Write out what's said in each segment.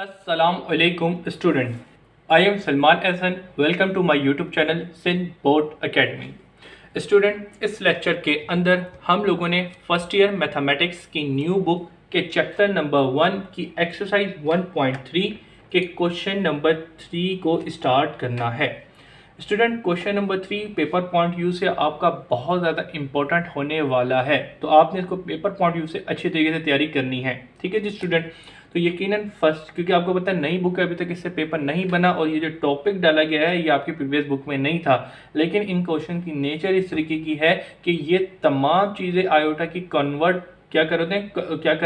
Assalamualaikum student. I am Salman Ahsan. Welcome to my YouTube channel Sind Board Academy. Student, इस lecture के अंदर हम लोगों ने फर्स्ट ईयर मैथमेटिक्स की न्यू बुक के चैप्टर नंबर 1 की एक्सरसाइज 1.3 के क्वेश्चन नंबर 3 को स्टार्ट करना है। Student, question number 3 paper point view से आपका बहुत ज़्यादा इंपॉर्टेंट होने वाला है, तो आपने इसको पेपर पॉइंट व्यू से अच्छे तरीके से तैयारी करनी है। ठीक है जी स्टूडेंट, तो यकीनन फर्स्ट, क्योंकि आपको पता है नई बुक है, अभी तक इससे पेपर नहीं बना और ये जो टॉपिक डाला गया है ये आपकी प्रीवियस बुक में नहीं था, लेकिन इन क्वेश्चन की नेचर इस तरीके की है कि ये तमाम चीज़ें आयोटा की कन्वर्ट क्या कर रहे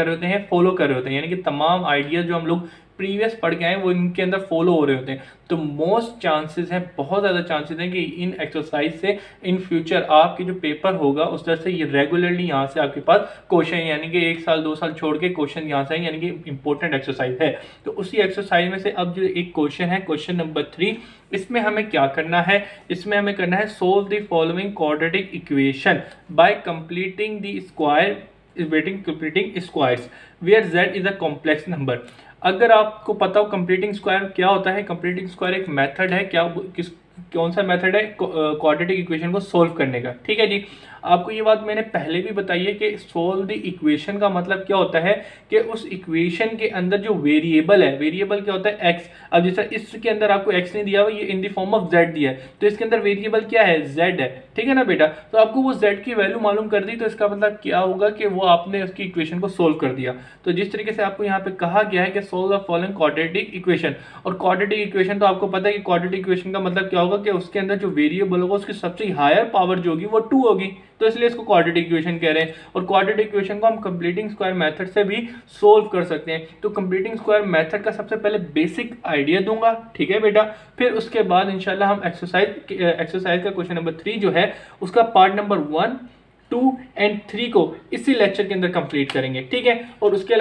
होते हैं फॉलो कर रहे होते हैं, यानी कि तमाम आइडियाज़ जो हम लोग प्रीवियस पढ़ के आए वो इनके अंदर फॉलो हो रहे होते हैं। तो मोस्ट चांसेस हैं, बहुत ज़्यादा चांसेस हैं कि इन एक्सरसाइज से इन फ्यूचर आपके जो पेपर होगा उस तरह से ये रेगुलरली यहाँ से आपके पास क्वेश्चन, यानी कि 1 साल 2 साल छोड़ के क्वेश्चन यहाँ से, यानी कि इंपॉर्टेंट एक्सरसाइज है। तो उसी एक्सरसाइज में से अब जो एक क्वेश्चन है, क्वेश्चन नंबर 3, इसमें हमें क्या करना है, इसमें हमें करना है solve the following quadratic equation by completing the square completing squares where z is a complex number. अगर आपको पता हो कंप्लीटिंग स्क्वायर क्या होता है, कंप्लीटिंग स्क्वायर एक मेथड है, कौन सा मेथड है क्वाड्रेटिक इक्वेशन को सोल्व करने का। ठीक है जी, आपको ये बात मैंने पहले भी बताई है कि सोल्व द इक्वेशन का मतलब क्या होता है कि उस इक्वेशन के अंदर जो वेरिएबल है, वेरिएबल क्या होता है x। अब जैसा इसके अंदर आपको x नहीं दिया हुआ, ये in the form of z दिया है, तो इसके अंदर वेरिएबल क्या है, z है। ठीक है ना बेटा, तो आपको वो z की वैल्यू मालूम कर दी, तो इसका मतलब क्या होगा कि वो आपने उसकी इक्वेशन को सोल्व कर दिया। तो जिस तरीके से आपको यहाँ पे कहा गया है कि solve the following quadratic equation, और क्वाड्रेटिक इक्वेशन तो आपको पता है कि क्वाड्रेटिक इक्वेशन का मतलब क्या होगा कि उसके अंदर जो वेरिएबल होगा उसकी सबसे हायर पावर जो होगी वो 2 होगी, तो इसलिए इसको क्वाड्रेटिक इक्वेशन कह रहे हैं। और क्वाड्रेटिक इक्वेशन को हम कंप्लीटिंग स्क्वायर मेथड से भी सोल्व कर सकते हैं। तो कंप्लीटिंग स्क्वायर मेथड का सबसे पहले बेसिक आइडिया दूंगा, ठीक है बेटा, फिर उसके बाद इंशाल्लाह हम एक्सरसाइज का क्वेश्चन नंबर 3 जो है उसका पार्ट नंबर 1, 2 एंड 3 को इसी लेक्चर के अंदर कंप्लीट करेंगे। ठीक है, और उसके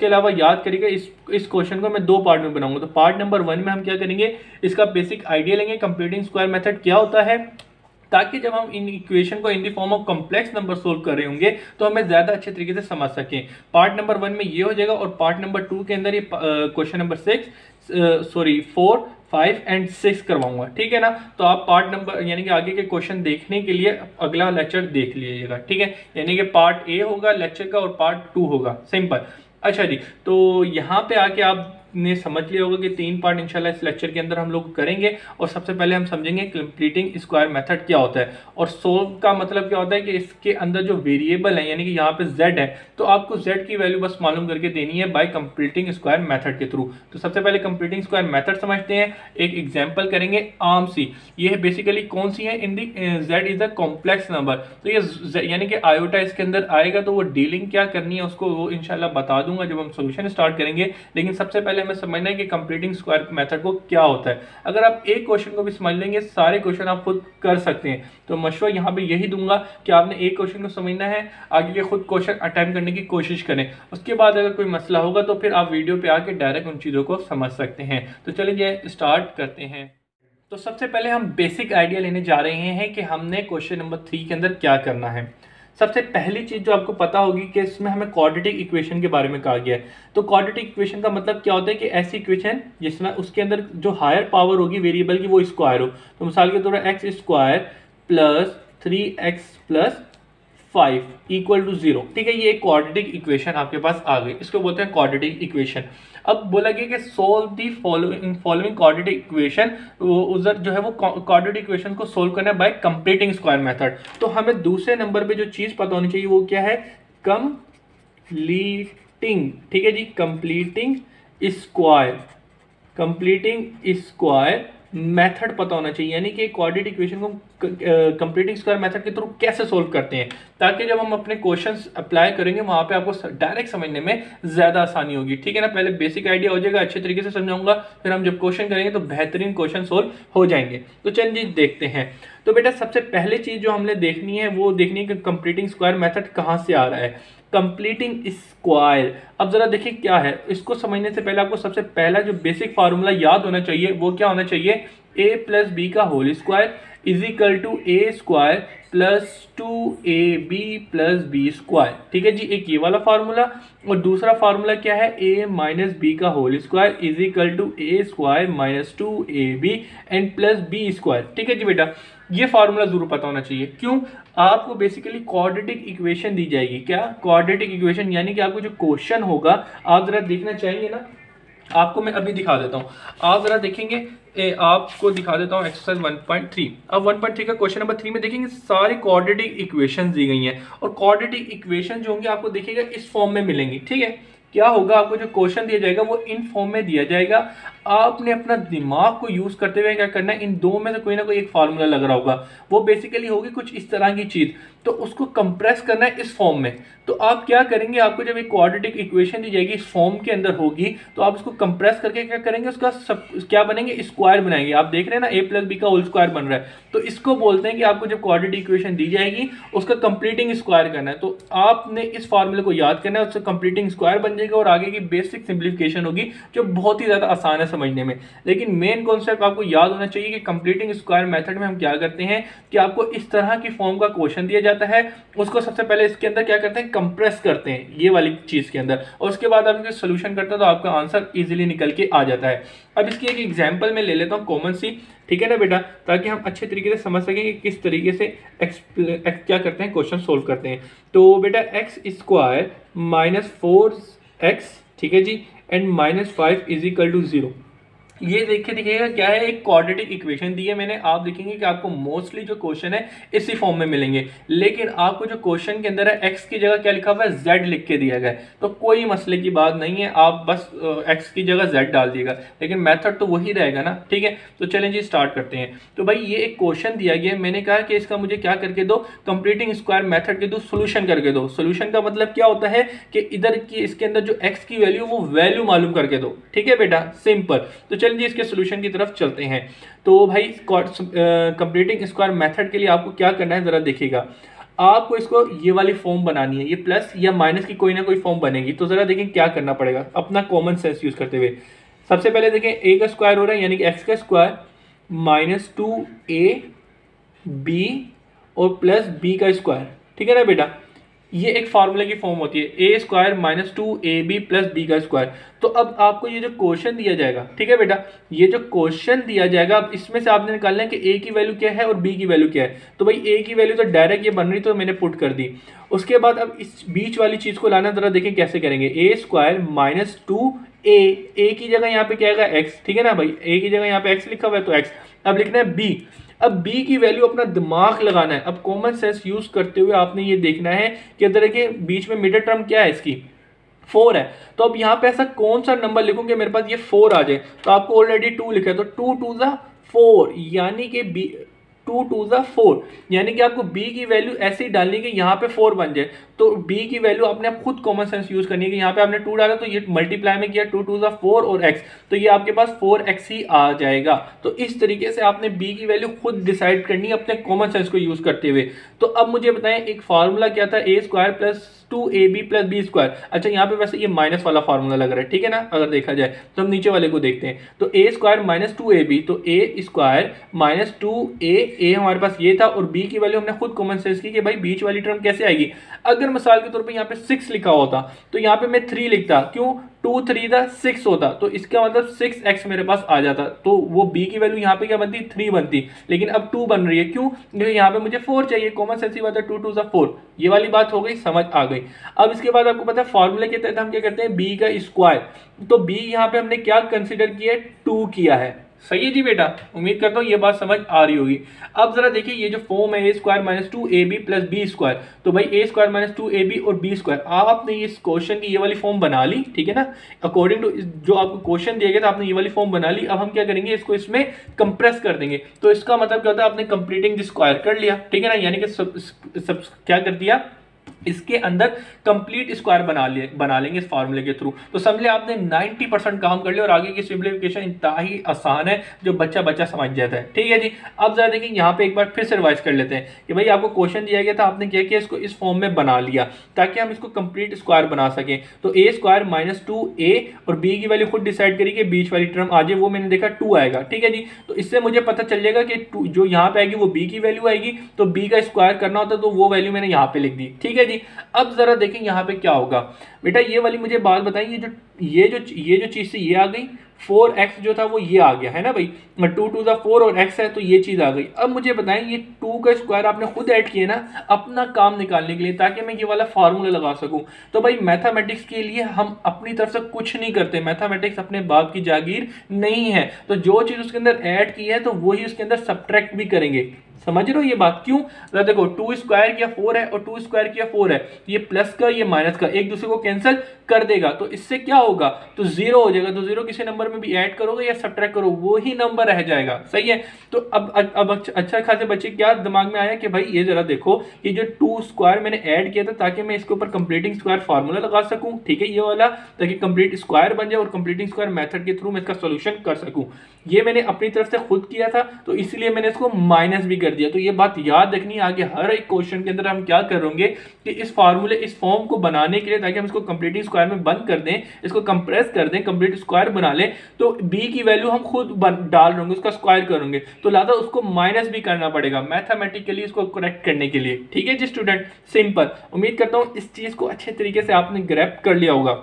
अलावा याद करिएगा इस क्वेश्चन को मैं 2 पार्ट में बनाऊंगा। तो पार्ट नंबर 1 में हम क्या करेंगे, इसका बेसिक आइडिया लेंगे, कंप्लीटिंग स्क्वायर मेथड क्या होता है, ताकि जब हम इन इक्वेशन को in the form of complex number solve कर रहे होंगे तो हमें ज़्यादा अच्छे तरीके से समझ सकें। पार्ट नंबर 1 में ये हो जाएगा, और पार्ट नंबर 2 के अंदर ये क्वेश्चन नंबर 4, 5 एंड 6 करवाऊंगा। ठीक है ना, तो आप पार्ट नंबर यानी कि आगे के क्वेश्चन देखने के लिए अगला लेक्चर देख लीजिएगा। ठीक है, यानी कि पार्ट ए होगा लेक्चर का और पार्ट 2 होगा, सिंपल। अच्छा जी, तो यहाँ पे आके आपने समझ लिया होगा कि 3 पार्ट इंशाल्लाह इस लेक्चर के अंदर हम लोग करेंगे। और सबसे पहले हम समझेंगे कंप्लीटिंग स्क्वायर मेथड क्या होता है, और सोल्व का मतलब क्या होता है कि इसके अंदर जो वेरिएबल है, यानी कि यहाँ पे z है, तो आपको z की वैल्यू बस मालूम करके देनी है बाय कंप्लीटिंग स्क्वायर मेथड के थ्रू। तो सबसे पहले कंप्लीटिंग स्क्वायर मेथड समझते हैं, एक एग्जाम्पल करेंगे आम सी। ये है बेसिकली कौन सी है, इन दी z is a complex number. तो ये यानी कि आयोटा इसके अंदर आएगा, तो वो डीलिंग क्या करनी है उसको वो इंशाल्लाह बता दूंगा जब हम सोल्यूशन स्टार्ट करेंगे। लेकिन सबसे पहले हमें समझना है कि कंप्लीटिंग स्क्वायर मेथड को क्या होता है। अगर आप एक क्वेश्चन को भी समझ लेंगे सारे क्वेश्चन आप खुद कर सकते हैं। तो मशवरा यहाँ पे यही दूंगा कि आपने एक क्वेश्चन को समझना है, आगे के खुद क्वेश्चन अटेम्प्ट करने की कोशिश करें। उसके बाद अगर कोई मसला होगा तो फिर आप वीडियो पे आके डायरेक्ट उन चीज़ों को समझ सकते हैं। तो चलिए स्टार्ट करते हैं। तो सबसे पहले हम बेसिक आइडिया लेने जा रहे हैं कि हमने क्वेश्चन नंबर 3 के अंदर क्या करना है। सबसे पहली चीज़ जो आपको पता होगी कि इसमें हमें क्वाड्रेटिक इक्वेशन के बारे में कहा गया है। तो क्वाड्रेटिक इक्वेशन का मतलब क्या होता है कि ऐसी इक्वेशन जिसमें उसके अंदर जो हायर पावर होगी वेरिएबल की वो स्क्वायर हो। तो मिसाल के तौर पर x square plus 3x plus 5 equal to 0। ठीक है, ये एक क्वाड्रेटिक इक्वेशन आपके पास आ गई, इसको बोलते हैं क्वाड्रेटिक इक्वेशन। अब बोला गया कि solve the following quadratic equation, उधर जो है वो क्वाड्रेटिक इक्वेशन को सोल्व करना है बाय कंप्लीटिंग स्क्वायर मेथड। तो हमें दूसरे नंबर पे जो चीज़ पता होनी चाहिए वो क्या है, कंप्लीटिंग। ठीक है जी, कंप्लीटिंग स्क्वायर मेथड पता होना चाहिए, यानी कि क्वाड्रेटिक इक्वेशन को कंप्लीटिंग स्क्वायर मेथड के थ्रू कैसे सोल्व करते हैं, ताकि जब हम अपने क्वेश्चंस अप्लाई करेंगे वहां पे आपको डायरेक्ट समझने में ज़्यादा आसानी होगी। ठीक है ना, पहले बेसिक आइडिया हो जाएगा, अच्छे तरीके से समझाऊंगा, फिर हम जब क्वेश्चन करेंगे तो बेहतरीन क्वेश्चन सोल्व हो जाएंगे। तो चलिए देखते हैं। तो बेटा सबसे पहले चीज़ जो हमने देखनी है वो देखनी है कि कंप्लीटिंग स्क्वायर मेथड कहाँ से आ रहा है। कंप्लीटिंग स्क्वायर, अब जरा देखिए क्या है, इसको समझने से पहले आपको सबसे पहला जो बेसिक फार्मूला याद होना चाहिए वो क्या होना चाहिए, a प्लस बी का whole square is equal to a square plus 2ab plus B square. ठीक है जी, एक ये वाला फार्मूला, और दूसरा फार्मूला क्या है, a माइनस बी का whole square is equal to a square minus 2ab and plus B square. ठीक है जी बेटा, ये फार्मूला जरूर पता होना चाहिए। क्यों? आपको बेसिकली क्वाड्रेटिक इक्वेशन दी जाएगी। क्या? क्वाड्रेटिक इक्वेशन, यानी कि आपको जो क्वेश्चन होगा, आप जरा देखना चाहेंगे ना, आपको मैं अभी दिखा देता हूँ, आप जरा देखेंगे, आपको दिखा देता हूँ एक्सरसाइज 1.3। अब 1.3 का क्वेश्चन नंबर 3 में देखेंगे सारी क्वाड्रेटिक इक्वेशन दी गई हैं, और क्वाड्रेटिक इक्वेशन जो होंगे आपको देखिएगा इस फॉर्म में मिलेंगी। ठीक है, क्या होगा, आपको जो क्वेश्चन दिया जाएगा वो इन फॉर्म में दिया जाएगा। आपने अपना दिमाग को यूज करते हुए क्या करना है, इन दो में से कोई ना कोई एक फार्मूला लग रहा होगा, वो बेसिकली होगी कुछ इस तरह की चीज, तो उसको कंप्रेस करना है इस फॉर्म में। तो आप क्या करेंगे, आपको जब एक क्वाड्रेटिक इक्वेशन दी जाएगी इस फॉर्म के अंदर होगी, तो आप उसको कंप्रेस करके क्या करेंगे, उसका सब क्या बनेंगे, स्क्वायर बनाएंगे। आप देख रहे हैं ना, a प्लस बी का होल स्क्वायर बन रहा है, तो इसको बोलते हैं कि आपको जब क्वाड्रेटिक इक्वेशन दी जाएगी उसका कंप्लीटिंग स्क्वायर करना है। तो आपने इस फार्मूले को याद करना है, उससे कंप्लीटिंग स्क्वायर बन जाएगा और आगे की बेसिक सिंप्लीफिकेशन होगी, जो बहुत ही ज्यादा आसान है समझने में। लेकिन मेन कॉन्सेप्ट आपको याद होना चाहिए कि कंप्लीटिंग स्क्वायर मेथड में हम क्या करते हैं कि आपको इस तरह की फॉर्म का क्वेश्चन दिया जाता है, उसको सबसे पहले इसके अंदर क्या करते हैं, कंप्रेस करते हैं ये वाली चीज के अंदर, और उसके बाद आप इसका सोल्यूशन करते हैं तो आपका आंसर इजीली निकल के आ जाता है। अब इसकी एक एग्जांपल में ले लेता हूं कॉमन सी, ठीक है ना बेटा, ताकि हम अच्छे तरीके से समझ सकें कि किस तरीके से क्या करते हैं, क्वेश्चन सोल्व करते हैं। तो बेटा एक्स स्क्वायर माइनस 4x, ठीक है जी, and minus 5 is equal to 0। ये देखिएगा क्या है, एक क्वाड्रेटिक इक्वेशन दी है मैंने। आप देखेंगे कि आपको मोस्टली जो क्वेश्चन है इसी फॉर्म में मिलेंगे, लेकिन आपको जो क्वेश्चन के अंदर है x की जगह क्या लिखा हुआ है, z लिख के दिया गया है, तो कोई मसले की बात नहीं है, आप बस x की जगह z डाल दिएगा, लेकिन मेथड तो वही रहेगा ना। ठीक है, तो चलें जी स्टार्ट करते हैं। तो भाई ये एक क्वेश्चन दिया गया है, मैंने कहा कि इसका मुझे क्या करके दो, कंप्लीटिंग स्क्वायर मेथड के दो, सोल्यूशन करके दो। सोल्यूशन का मतलब क्या होता है कि इधर की इसके अंदर जो x की वैल्यू वो वैल्यू मालूम करके दो। ठीक है बेटा, सिंपल। तो चलिए इसके सोल्यूशन की तरफ चलते हैं। तो भाई कंप्लीटिंग स्क्वायर मेथड के लिए आपको क्या करना है, जरा देखिएगा। आपको इसको ये वाली फॉर्म बनानी है, ये प्लस या माइनस की कोई ना कोई फॉर्म बनेगी। तो जरा देखें क्या करना पड़ेगा अपना कॉमन सेंस यूज करते हुए। सबसे पहले देखें a का स्क्वायर हो रहा है, यानी कि x का स्क्वायर माइनस 2ab और प्लस b का स्क्वायर। ठीक है ना बेटा, ये एक फार्मूले की फॉर्म होती है, A square minus 2ab plus B का स्क्वायर। तो अब आपको ये जो क्वेश्चन दिया जाएगा, ठीक है बेटा, ये जो क्वेश्चन दिया जाएगा, अब इसमें से आपने निकालना है कि ए की वैल्यू क्या है और बी की वैल्यू क्या है। तो भाई ए की वैल्यू तो डायरेक्ट ये बन रही, तो मैंने पुट कर दी। उसके बाद अब इस बीच वाली चीज को लाना, जरा देखें कैसे करेंगे। ए स्क्वायर माइनस 2a की जगह यहाँ पे क्या आएगा, एक्स। ठीक है ना भाई, ए की जगह यहाँ पे एक्स लिखा हुआ है तो एक्स। अब लिखना है बी। अब b की वैल्यू अपना दिमाग लगाना है। अब कॉमन सेंस यूज करते हुए आपने ये देखना है कि अंदर के बीच में मिडिल टर्म क्या है, इसकी 4 है। तो अब यहाँ पे ऐसा कौन सा नंबर लिखूं कि मेरे पास ये 4 आ जाए। तो आपको ऑलरेडी 2 लिखा है, तो 2 2 4, यानी कि 2 2 4, यानी कि आपको b की वैल्यू ऐसे ही डालनी है कि यहाँ पे 4 बन जाए। तो b की वैल्यू आपने आप खुद कॉमन सेंस यूज करनी है कि यहाँ पे आपने 2 डाला तो ये मल्टीप्लाई में किया, 2 2 4 और x, तो ये आपके पास 4x ही आ जाएगा। तो इस तरीके से आपने b की वैल्यू खुद डिसाइड करनी है अपने कॉमन सेंस को यूज करते हुए। तो अब मुझे बताएं एक फार्मूला क्या था, a square plus 2ab plus B square. अच्छा, यहाँ पे वैसे ये माइनस वाला फार्मूला लग रहा है, ठीक है ना, अगर देखा जाए तो हम नीचे वाले को देखते हैं। तो a स्क्वायर माइनस 2ab, तो a स्क्वायर माइनस 2a हमारे पास ये था, और b की वैल्यू हमने खुद कॉमन सेंस की कि भाई बीच वाली टर्म कैसे आएगी। अगर मिसाल के तौर पे यहाँ पे 6 लिखा होता तो यहाँ पे मैं 3 लिखता, क्यों, 2 3 6 होता, तो इसका मतलब 6x मेरे पास आ जाता। तो वो b की वैल्यू यहाँ पे क्या बनती, 3 बनती, लेकिन अब 2 बन रही है, क्यों, क्योंकि यहाँ पे मुझे 4 चाहिए। कॉमन सेंस की बात है, 2 2 4, ये वाली बात हो गई, समझ आ गई। अब इसके बाद आपको पता है फॉर्मूले के तहत हम क्या करते हैं, b का स्क्वायर। तो b यहाँ पे हमने क्या कंसिडर किया है, 2 किया है। सही है जी बेटा, उम्मीद करता हूँ ये बात समझ आ रही होगी। अब जरा देखिए ये जो फॉर्म है, A square minus 2ab plus B square. तो भाई ए स्क्वायर माइनस 2ab और बी स्क्वायर, आपने इस क्वेश्चन की ये वाली फॉर्म बना ली, ठीक है ना, अकॉर्डिंग टू जो आपको क्वेश्चन दिया गया था आपने ये वाली फॉर्म बना ली। अब हम क्या करेंगे, इसको इसमें कंप्रेस कर देंगे। तो इसका मतलब क्या होता है, आपने कंप्लीटिंग स्क्वायर कर लिया, ठीक है ना, यानी कि सब क्या कर दिया, इसके अंदर कंप्लीट स्क्वायर बना लेंगे इस फार्मूले के थ्रू। तो समझ लिया आपने 90% काम कर लिया और आगे की सिंप्लीफिकेशन इंतहाई आसान है, जो बच्चा समझ जाता है। ठीक है जी। अब जरा देखिए यहाँ पे एक बार फिर से रिवाइज कर लेते हैं कि भाई आपको क्वेश्चन दिया गया था, आपने क्या किया, इसको इस फॉर्म में बना लिया ताकि हम इसको कंप्लीट स्क्वायर बना सकें। तो ए स्क्वायर माइनस 2a और b की वैल्यू खुद डिसाइड करिए कि बीच वाली टर्म आ जाए, वो मैंने देखा 2 आएगा। ठीक है जी। तो इससे मुझे पता चल जाएगा कि जो यहाँ पे आएगी वो b की वैल्यू आएगी, तो b का स्क्वायर करना होता है तो वो वैल्यू मैंने यहाँ पे लिख दी। ठीक है जी। अब जरा देखें यहाँ पे क्या होगा बेटा, ये वाली मुझे बात बताइए, ये जो चीज थी ये आ गई, 4x जो था वो ये आ गया है ना भाई, 2 2 4 और x है तो ये चीज आ गई। अब मुझे बताएं ये 2 का स्क्वायर आपने खुद ऐड किया ना अपना काम निकालने के लिए, ताकि मैं ये वाला फार्मूला लगा सकूं। तो भाई मैथमेटिक्स के लिए हम अपनी तरफ से कुछ नहीं करते, मैथमेटिक्स अपने बाप की जागीर नहीं है। तो जो चीज उसके अंदर ऐड की है तो वही उसके अंदर सब्ट्रैक्ट भी करेंगे। समझ रहे हो ये बात? क्यों? तो देखो 2 स्क्वायर किया 4 है और 2 स्क्वायर किया 4 है, ये प्लस का ये माइनस का एक दूसरे को कैंसिल कर देगा, तो इससे क्या होगा, तो 0 हो जाएगा। तो 0 किसी नंबर में भी ऐड करोगे या सब्ट्रैक्ट करो वही नंबर रह जाएगा। सही है। तो अब अच्छा खासे बच्चे क्या दिमाग में आया कि भाई ये जरा देखो, ये जो 2 स्क्वायर मैंने ऐड किया था ताकि मैं इसके ऊपर कंप्लीटिंग स्क्वायर फार्मूला लगा सकूं। ठीक है, ये वाला, ताकि कंप्लीट स्क्वायर बन जाए और कंप्लीटिंग स्क्वायर मेथड के थ्रू मैं इसका सोल्यूशन कर सकूं। ये मैंने अपनी तरफ से खुद किया था तो इसलिए मैंने इसको माइनस भी कर दिया। तो ये बात याद रखनी है, आगे हर एक क्वेश्चन के अंदर हम क्या करेंगे कि इस फार्मूले इस फॉर्म को बनाने के लिए, ताकि हम इसको कंप्लीटिंग स्क्वायर में बंद कर दें, इसको कंप्रेस कर दें, कंप्लीट स्क्वायर बना लें, तो b की वैल्यू हम खुद डाल देंगे, उसका स्क्वायर करेंगे, तो लिहाजा उसको माइनस भी करना पड़ेगा मैथमेटिकली इसको करेक्ट करने के लिए। ठीक है जी स्टूडेंट, सिंपल। उम्मीद करता हूं इस चीज को अच्छे तरीके से आपने ग्रैप कर लिया होगा।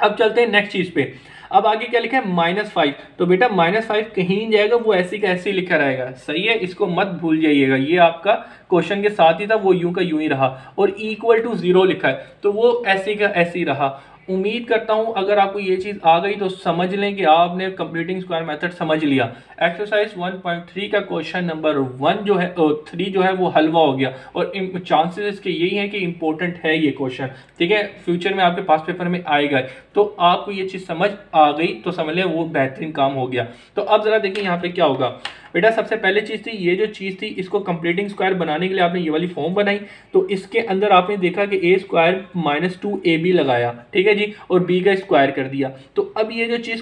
अब चलते हैं नेक्स्ट चीज पे। अब आगे क्या लिखा है, -5। तो बेटा -5 कहीं नहीं जाएगा, वो ऐसे का ऐसे लिखा रहेगा। सही है, इसको मत भूल जाइएगा, ये आपका क्वेश्चन के साथ ही था, वो यूं का यूं ही रहा। और इक्वल टू 0 लिखा है तो वो ऐसे का ऐसे ही रहा। उम्मीद करता हूं अगर आपको ये चीज आ गई तो समझ लें कि आपने कंप्लीटिंग स्क्वायर मेथड समझ लिया। एक्सरसाइज 1.3 का क्वेश्चन नंबर 1 जो है 3 जो है वो हलवा हो गया, और चांसेस इसके यही हैं कि इंपॉर्टेंट है ये क्वेश्चन। ठीक है, फ्यूचर में आपके पास पेपर में आएगा। तो आपको ये चीज समझ आ गई तो समझ लें वो बेहतरीन काम हो गया। तो अब जरा देखिए यहाँ पे क्या होगा बेटा। सबसे पहले चीज थी, ये जो चीज थी इसको कंप्लीटिंग स्क्वायर बनाने के लिए आपने ये वाली फॉर्म बनाई, तो इसके अंदर आपने देखा कि a स्क्वायर -2ab लगाया। ठीक है जी, और b का स्क्वायर कर दिया। तो अब ये जो चीज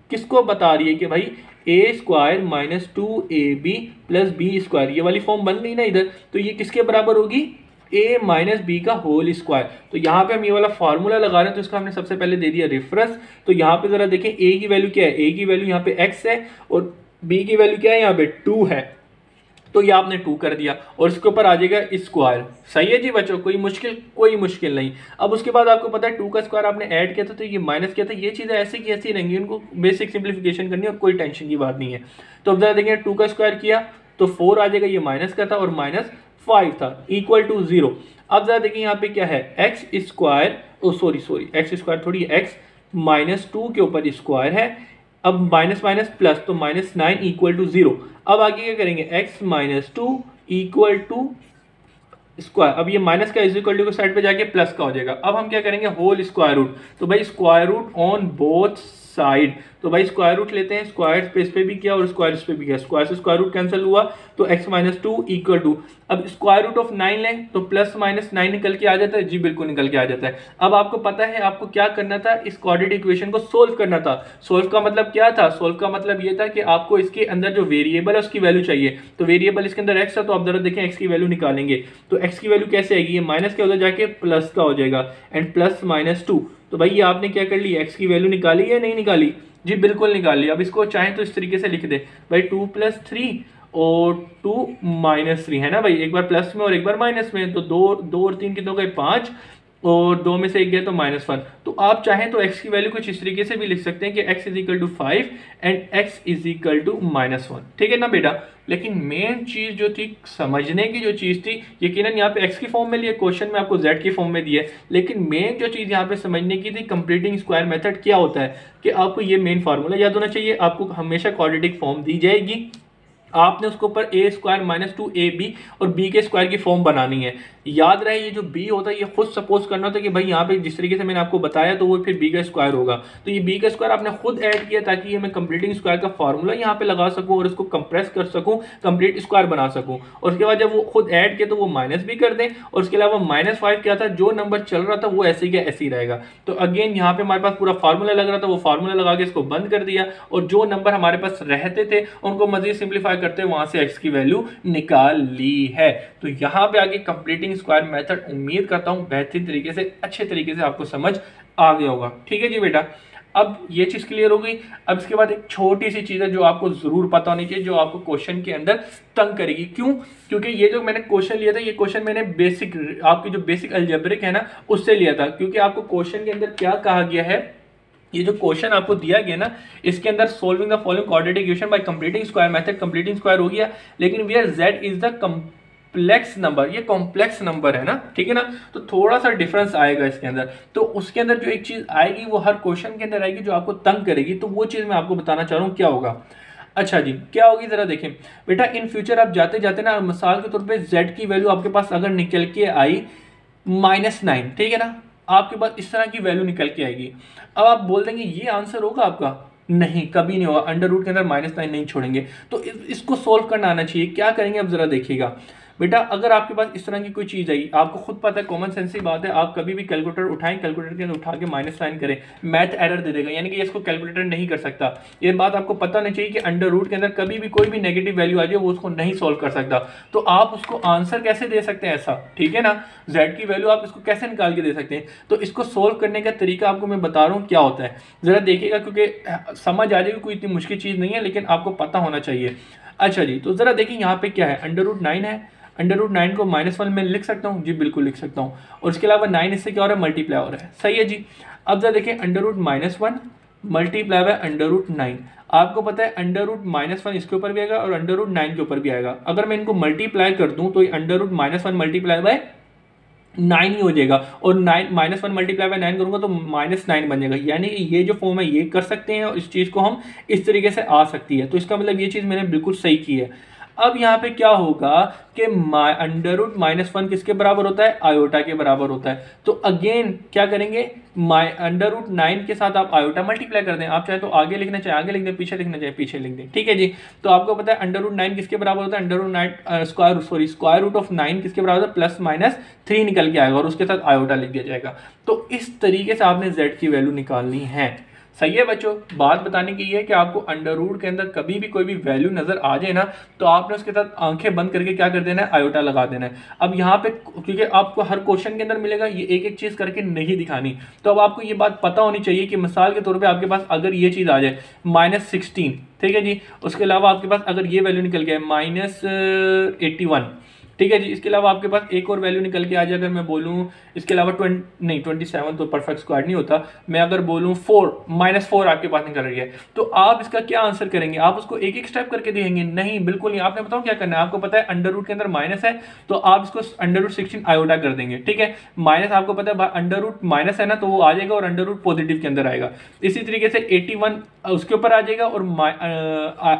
किसको बता रही है कि भाई a square -2ab plus b square, ये वाली फॉर्म बन गई ना इधर, तो ये किसके बराबर होगी, a माइनस बी का होल स्क्वायर। तो यहाँ पे हम ये वाला फार्मूला लगा रहे हैं, तो इसका हमने सबसे पहले दे दिया रेफरेंस। तो यहाँ पे जरा देखें a की वैल्यू क्या है, a की वैल्यू यहाँ पे x है और b की वैल्यू क्या है, यहाँ पे 2 है। तो ये आपने 2 कर दिया और इसके ऊपर आ जाएगा स्क्वायर। सही है जी बच्चों, कोई मुश्किल नहीं। अब उसके बाद आपको पता है 2 का स्क्वायर आपने ऐड किया था तो ये माइनस किया था, ये चीज़ें ऐसे की ऐसी रहेंगी, उनको बेसिक सिंप्लीफिकेशन करनी है और कोई टेंशन की बात नहीं है। तो अब जरा देखेंगे 2 का स्क्वायर किया तो 4 आ जाएगा, ये माइनस का था और -5 था, इक्वल टू 0। अब जरा देखिए यहाँ पे क्या है, x square, sorry x square थोड़ी, एक्स -2 के ऊपर स्क्वायर है। अब माइनस माइनस प्लस, तो -9 इक्वल टू 0। अब आगे क्या करेंगे, x -2 इक्वल टू स्क्वायर। अब ये माइनस का इज इक्वल टू के साइड पे जाके प्लस का हो जाएगा। अब हम क्या करेंगे, होल स्क्वायर रूट। तो भाई square root on both side, तो भाई स्क्वायर रूट लेते हैं, स्क्वायर स्पेस पे भी किया और स्क्वायर इस पे भी किया, स्क्वायर से स्क्वायर रूट कैंसिल हुआ तो x -2 इक्वल टू, अब स्क्वायर रूट ऑफ 9 लें तो +-9 निकल के आ जाता है। जी बिल्कुल निकल के आ जाता है। अब आपको पता है आपको क्या करना था, इस क्वाड्रेटिक इक्वेशन को सोल्व करना था। सोल्व का मतलब क्या था, सोल्व का मतलब ये था कि आपको इसके अंदर जो वेरिएबल है उसकी वैल्यू चाहिए। तो वेरिएबल इसके अंदर x है, तो आप जरा देखें x की वैल्यू निकालेंगे तो x की वैल्यू कैसे आएगी, ये माइनस के उधर जाके प्लस का हो जाएगा, एंड +-2। तो भाई ये आपने क्या कर ली, x की वैल्यू निकाली या नहीं निकाली, जी बिल्कुल निकाल लिया। अब इसको चाहें तो इस तरीके से लिख दे भाई 2 + 3 और 2 - 3 है ना भाई, एक बार प्लस में और एक बार माइनस में, तो 2 और 3 कितनों गए 5 और 2 में से एक गया तो -1। तो आप चाहें तो x की वैल्यू कुछ इस तरीके से भी लिख सकते हैं कि x = 5 एंड x = -1। ठीक है ना बेटा। लेकिन मेन चीज जो थी, समझने की जो चीज थी, यकीनन यहाँ पे x की फॉर्म में लिया, क्वेश्चन में आपको z की फॉर्म में दिया है, लेकिन मेन जो चीज यहाँ पे समझने की थी, कंप्लीटिंग स्क्वायर मेथड क्या होता है, कि आपको ये मेन फार्मूला याद होना चाहिए। आपको हमेशा क्वाड्रेटिक फॉर्म दी जाएगी आपने उसके ऊपर ए स्क्वायर माइनस 2ab और b के स्क्वायर की फॉर्म बनानी है। याद रहे ये जो b होता है ये खुद सपोज करना होता है कि भाई यहाँ पे जिस तरीके से मैंने आपको बताया तो वो फिर b का स्क्वायर होगा, तो ये b का स्क्वायर आपने खुद ऐड किया ताकि ये मैं कंप्लीटिंग स्क्वायर का फार्मूला यहाँ पे लगा सकूँ और इसको कंप्रेस कर सकूँ, कंप्लीट स्क्वायर बना सकूँ। और उसके बाद जब वो खुद ऐड किया तो वो माइनस भी कर दें, और उसके अलावा -5 क्या था, जो नंबर चल रहा था वो ऐसे ही ऐसे ही रहेगा। तो अगेन यहाँ पे हमारे पास पूरा फार्मूला लग रहा था, वो फार्मूला लगा के इसको बंद कर दिया, और जो नंबर हमारे पास रहते थे उनको मजीद सिंप्लीफाई करते वहां से x की वैल्यू निकाल ली है। तो यहाँ पे आगे कंप्लीटिंग स्क्वायर मेथड उम्मीद करता हूँ बेहतरीन तरीके से, अच्छे तरीके से आपको समझ आ गया होगा। ठीक है जी बेटा, अब ये चीज क्लियर हो गई। अब इसके बाद एक छोटी सी चीज है जो आपको जरूर पता होनी चाहिए, जो आपको क्वेश्चन के अंदर तंग करेगी। क्यों? क्योंकि ये जो मैंने क्वेश्चन लिया था, ये क्वेश्चन मैंने बेसिक आपकी जो बेसिक अलजेब्रिक है ना उससे लिया था। क्योंकि आपको क्वेश्चन के अंदर क्या कहा गया है, ये जो क्वेश्चन आपको दिया गया ना इसके अंदर solving the following quadratic equation by completing square method, completing square हो गया, लेकिन where z is the complex number, ये कॉम्प्लेक्स नंबर है ना, ठीक है ना, तो थोड़ा सा डिफरेंस आएगा इसके अंदर। तो उसके अंदर जो एक चीज आएगी वो हर क्वेश्चन के अंदर आएगी जो आपको तंग करेगी, तो वो चीज मैं आपको बताना चाह रहा हूँ क्या होगा। अच्छा जी, क्या होगी जरा देखें बेटा, इन फ्यूचर आप जाते जाते ना मिसाल के तौर पे z की वैल्यू आपके पास अगर निकल के आई -9, ठीक है ना, आपके पास इस तरह की वैल्यू निकल के आएगी। अब आप बोल देंगे ये आंसर होगा आपका, नहीं कभी नहीं होगा, अंडर रूट के अंदर -9 नहीं छोड़ेंगे। तो इसको सोल्व करना आना चाहिए। क्या करेंगे अब जरा देखिएगा बेटा, अगर आपके पास इस तरह की कोई चीज़ आई, आपको खुद पता है, कॉमन सेंस की बात है, आप कभी भी कैलकुलेटर उठाएं, कैलकुलेटर के अंदर उठा के -9 करें, मैथ एरर दे देगा, यानी कि इसको कैलकुलेटर नहीं कर सकता। ये बात आपको पता होनी चाहिए कि अंडर रूट के अंदर कभी भी कोई भी नेगेटिव वैल्यू आ जाए वो उसको नहीं सोल्व कर सकता। तो आप उसको आंसर कैसे दे सकते हैं ऐसा, ठीक है ना, जेड की वैल्यू आप इसको कैसे निकाल के दे सकते हैं। तो इसको सोल्व करने का तरीका आपको मैं बता रहा हूँ क्या होता है, जरा देखिएगा, क्योंकि समझ आ जाएगी, कोई इतनी मुश्किल चीज़ नहीं है, लेकिन आपको पता होना चाहिए। अच्छा जी, तो जरा देखिए यहाँ पे क्या है, अंडर रूट 9 है, अंडर रूट 9 को -1 में लिख सकता हूँ जी, बिल्कुल लिख सकता हूँ, और इसके अलावा 9 इससे क्या हो रहा है, मल्टीप्लाई हो रहा है, सही है जी। अब जरा देखिए under root -1 multiply by under root 9, आपको पता है अंडर रूट -1 इसके ऊपर भी आएगा और अंडर रूट 9 के ऊपर भी आएगा। अगर मैं इनको मल्टीप्लाई कर दूं तो अंडर रूट -1 मल्टीप्लाई बाय 9 ही हो जाएगा, और 9 -1 मल्टीप्लाई बाय 9 करूंगा तो -9 बन जाएगा। यानी कि ये जो फॉर्म है ये कर सकते हैं और इस चीज़ को हम इस तरीके से आ सकती है। तो इसका मतलब ये चीज़ मैंने बिल्कुल सही की है। अब यहाँ पे क्या होगा कि अंडर रूट -1 किसके बराबर होता है, आयोटा के बराबर होता है। तो अगेन क्या करेंगे, अंडर रूट 9 के साथ आप आयोटा मल्टीप्लाई कर दें, आप चाहे तो आगे लिखना चाहे आगे लिख दें, पीछे लिखना चाहे पीछे लिख दें, ठीक है जी। तो आपको पता है अंडर रूट 9 किसके बराबर होता है, under root 9 square root of 9 किसके बराबर होता है, +-3 निकल के आएगा और उसके साथ आयोटा लिख दिया जाएगा। तो इस तरीके से आपने z की वैल्यू निकालनी है। सही है बच्चों, बात बताने की ये है कि आपको अंडर रूट के अंदर कभी भी कोई भी वैल्यू नजर आ जाए ना तो आपने उसके साथ आंखें बंद करके क्या कर देना है, आयोटा लगा देना है। अब यहाँ पे क्योंकि आपको हर क्वेश्चन के अंदर मिलेगा, ये एक एक चीज करके नहीं दिखानी, तो अब आपको ये बात पता होनी चाहिए कि मिसाल के तौर पे आपके पास अगर ये चीज आ जाए -16, ठीक है जी, उसके अलावा आपके पास अगर ये वैल्यू निकल गया -81, ठीक है जी, इसके अलावा आपके पास एक और वैल्यू निकल के आ जाए, अगर मैं बोलूँ इसके अलावा 27 तो परफेक्ट स्क्वायर नहीं होता, मैं अगर बोलूँ -4 आपके पास निकल रही है, तो आप इसका क्या आंसर करेंगे, आप उसको एक एक स्टेप करके देंगे, नहीं बिल्कुल नहीं। आपने बताओ क्या करना है, आपको पता है अंडर रूट के अंदर माइनस है तो आप इसको अंडर रूट 16 आयोटा कर देंगे, ठीक है। माइनस आपको पता है अंडर रूट माइनस है ना, तो वो आ जाएगा और अंडर रूट पॉजिटिव के अंदर आएगा। इसी तरीके से 81 उसके ऊपर आ जाएगा और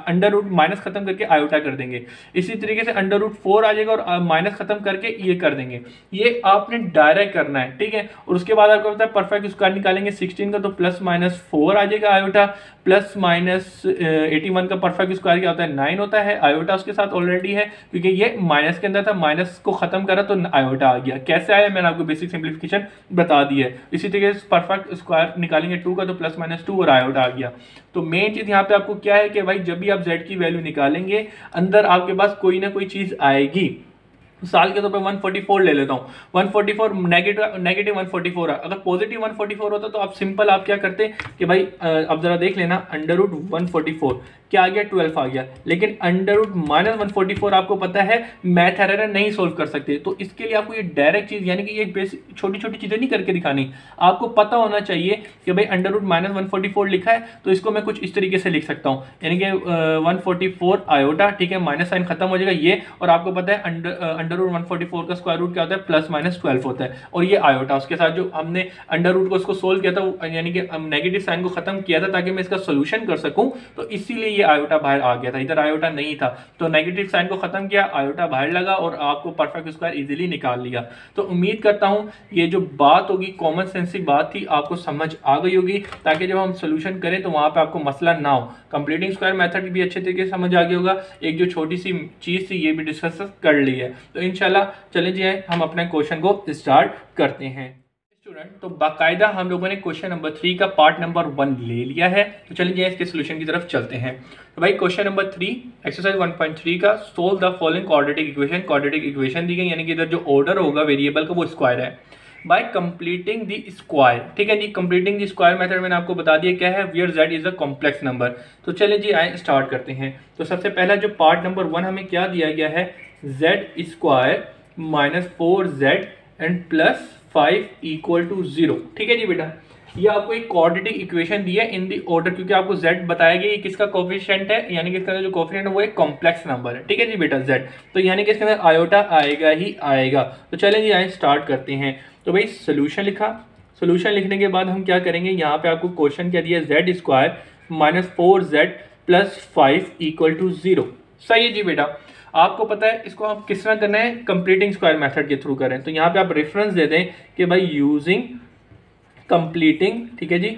अंडर रूट माइनस खत्म करके आयोटा कर देंगे। इसी तरीके से अंडर रूट 4 आ जाएगा और माइनस खत्म करके ये कर देंगे। ये आपने डायरेक्ट करना है, ठीक है। और उसके बाद आपको पता है परफेक्ट स्क्वायर निकालेंगे 16 का, तो +-4 आ जाएगा आयोटा, +-81 का परफेक्ट स्क्वायर क्या होता है, 9 होता है, आयोटा उसके साथ ऑलरेडी है क्योंकि ये माइनस के अंदर था, माइनस को खत्म करा तो आयोटा आ गया। कैसे आया मैंने आपको बेसिक सिंप्लीफिकेशन बता दी है। इसी तरीके से परफेक्ट स्क्वायर निकालेंगे 2 का, तो +-2 और आयोटा आ गया। तो मेन चीज यहाँ पे आपको क्या है कि भाई जब भी आप z की वैल्यू निकालेंगे अंदर आपके पास कोई ना कोई चीज आएगी। साल के तौर पे 144 ले लेता हूँ, 144 नेगेटिव 144 है। अगर पॉजिटिव 144 होता तो आप सिंपल आप क्या करते कि भाई अब जरा देख लेना, अंडर रूट 144 क्या आ गया, 12 आ गया। लेकिन अंडर रूट -144 आपको पता है मैथ एरर है, नहीं सोल्व कर सकते। तो इसके लिए आपको ये डायरेक्ट चीज यानी कि ये बेसिक छोटी छोटी चीजें नहीं करके दिखानी, आपको पता होना चाहिए कि भाई अंडर रूट -144 लिखा है तो इसको मैं कुछ इस तरीके से लिख सकता हूँ, यानी कि 144 आयोटा, ठीक है, माइनस साइन खत्म हो जाएगा ये, और आपको पता है अंडर रूट 144 का स्क्वायर रूट क्या होता है, +-12 होता है, और ये आयोटा उसके साथ जो हमने अंडर रूट को उसको सोल्व किया था, यानी कि नेगेटिव साइन को खत्म किया था ताकि मैं इसका सोल्यूशन कर सकूं, तो इसीलिए ये आयोटा बाहर आ गया था, इधर आयोटा नहीं था, तो नेगेटिव साइन को खत्म किया, आयोटा बाहर लगा और आपको परफेक्ट स्क्वायर इजीली निकाल लिया। तो उम्मीद करता हूं ये जो बात होगी कॉमन सेंस की बात थी, आपको समझ आ गई होगी, ताकि जब हम सोल्यूशन करें तो वहां पे आपको मसला ना हो। कंप्लीटिंग स्क्वायर मेथड भी अच्छे तरीके से समझ आ गया होगा, एक जो छोटी सी चीज थी ये भी डिस्कस कर ली है। तो इंशाल्लाह चले जी हम अपने क्वेश्चन को स्टार्ट करते हैं स्टूडेंट। तो बाकायदा हम लोगों ने क्वेश्चन नंबर 3 का पार्ट नंबर 1 ले लिया है, तो चलिए इसके सोल्यूशन की तरफ चलते हैं। तो भाई क्वेश्चन नंबर 3 एक्सरसाइज 1.3 का solve the following quadratic equation, quadratic equation दी गई, यानी कि इधर जो ऑर्डर होगा वेरिएबल का वो स्क्वायर है, बाय कंप्लीटिंग द स्क्वायर। ठीक है जी, कंप्लीटिंग द स्क्वायर मेथड मैंने आपको बता दिया क्या है, where z is a complex number. तो चलिए जी आए स्टार्ट करते हैं। तो सबसे पहला जो पार्ट नंबर 1 हमें क्या दिया गया है, z square -4z and +5 equal to 0। ठीक है जी बेटा, ये आपको एक क्वाड्रेटिक इक्वेशन दी है इन दी ऑर्डर, क्योंकि आपको z बताया गया ये किसका कोफिशिएंट है, यानी कि इसका जो कोफिशिएंट है वो एक कॉम्प्लेक्स नंबर है। ठीक है जी बेटा z, तो यानी कि इसके अंदर आयोटा आएगा ही आएगा। तो चलें जी आए स्टार्ट करते हैं। तो भाई सोल्यूशन लिखा, सोल्यूशन लिखने के बाद हम क्या करेंगे, यहाँ पे आपको क्वेश्चन क्या दिया, z square -4z +5 equal to 0। सही है जी बेटा, आपको पता है इसको हम किस तरह करना है, कंप्लीटिंग स्क्वायर मेथड के थ्रू करें। तो यहाँ पे आप रेफरेंस दे दें कि भाई यूजिंग कंप्लीटिंग, ठीक है जी,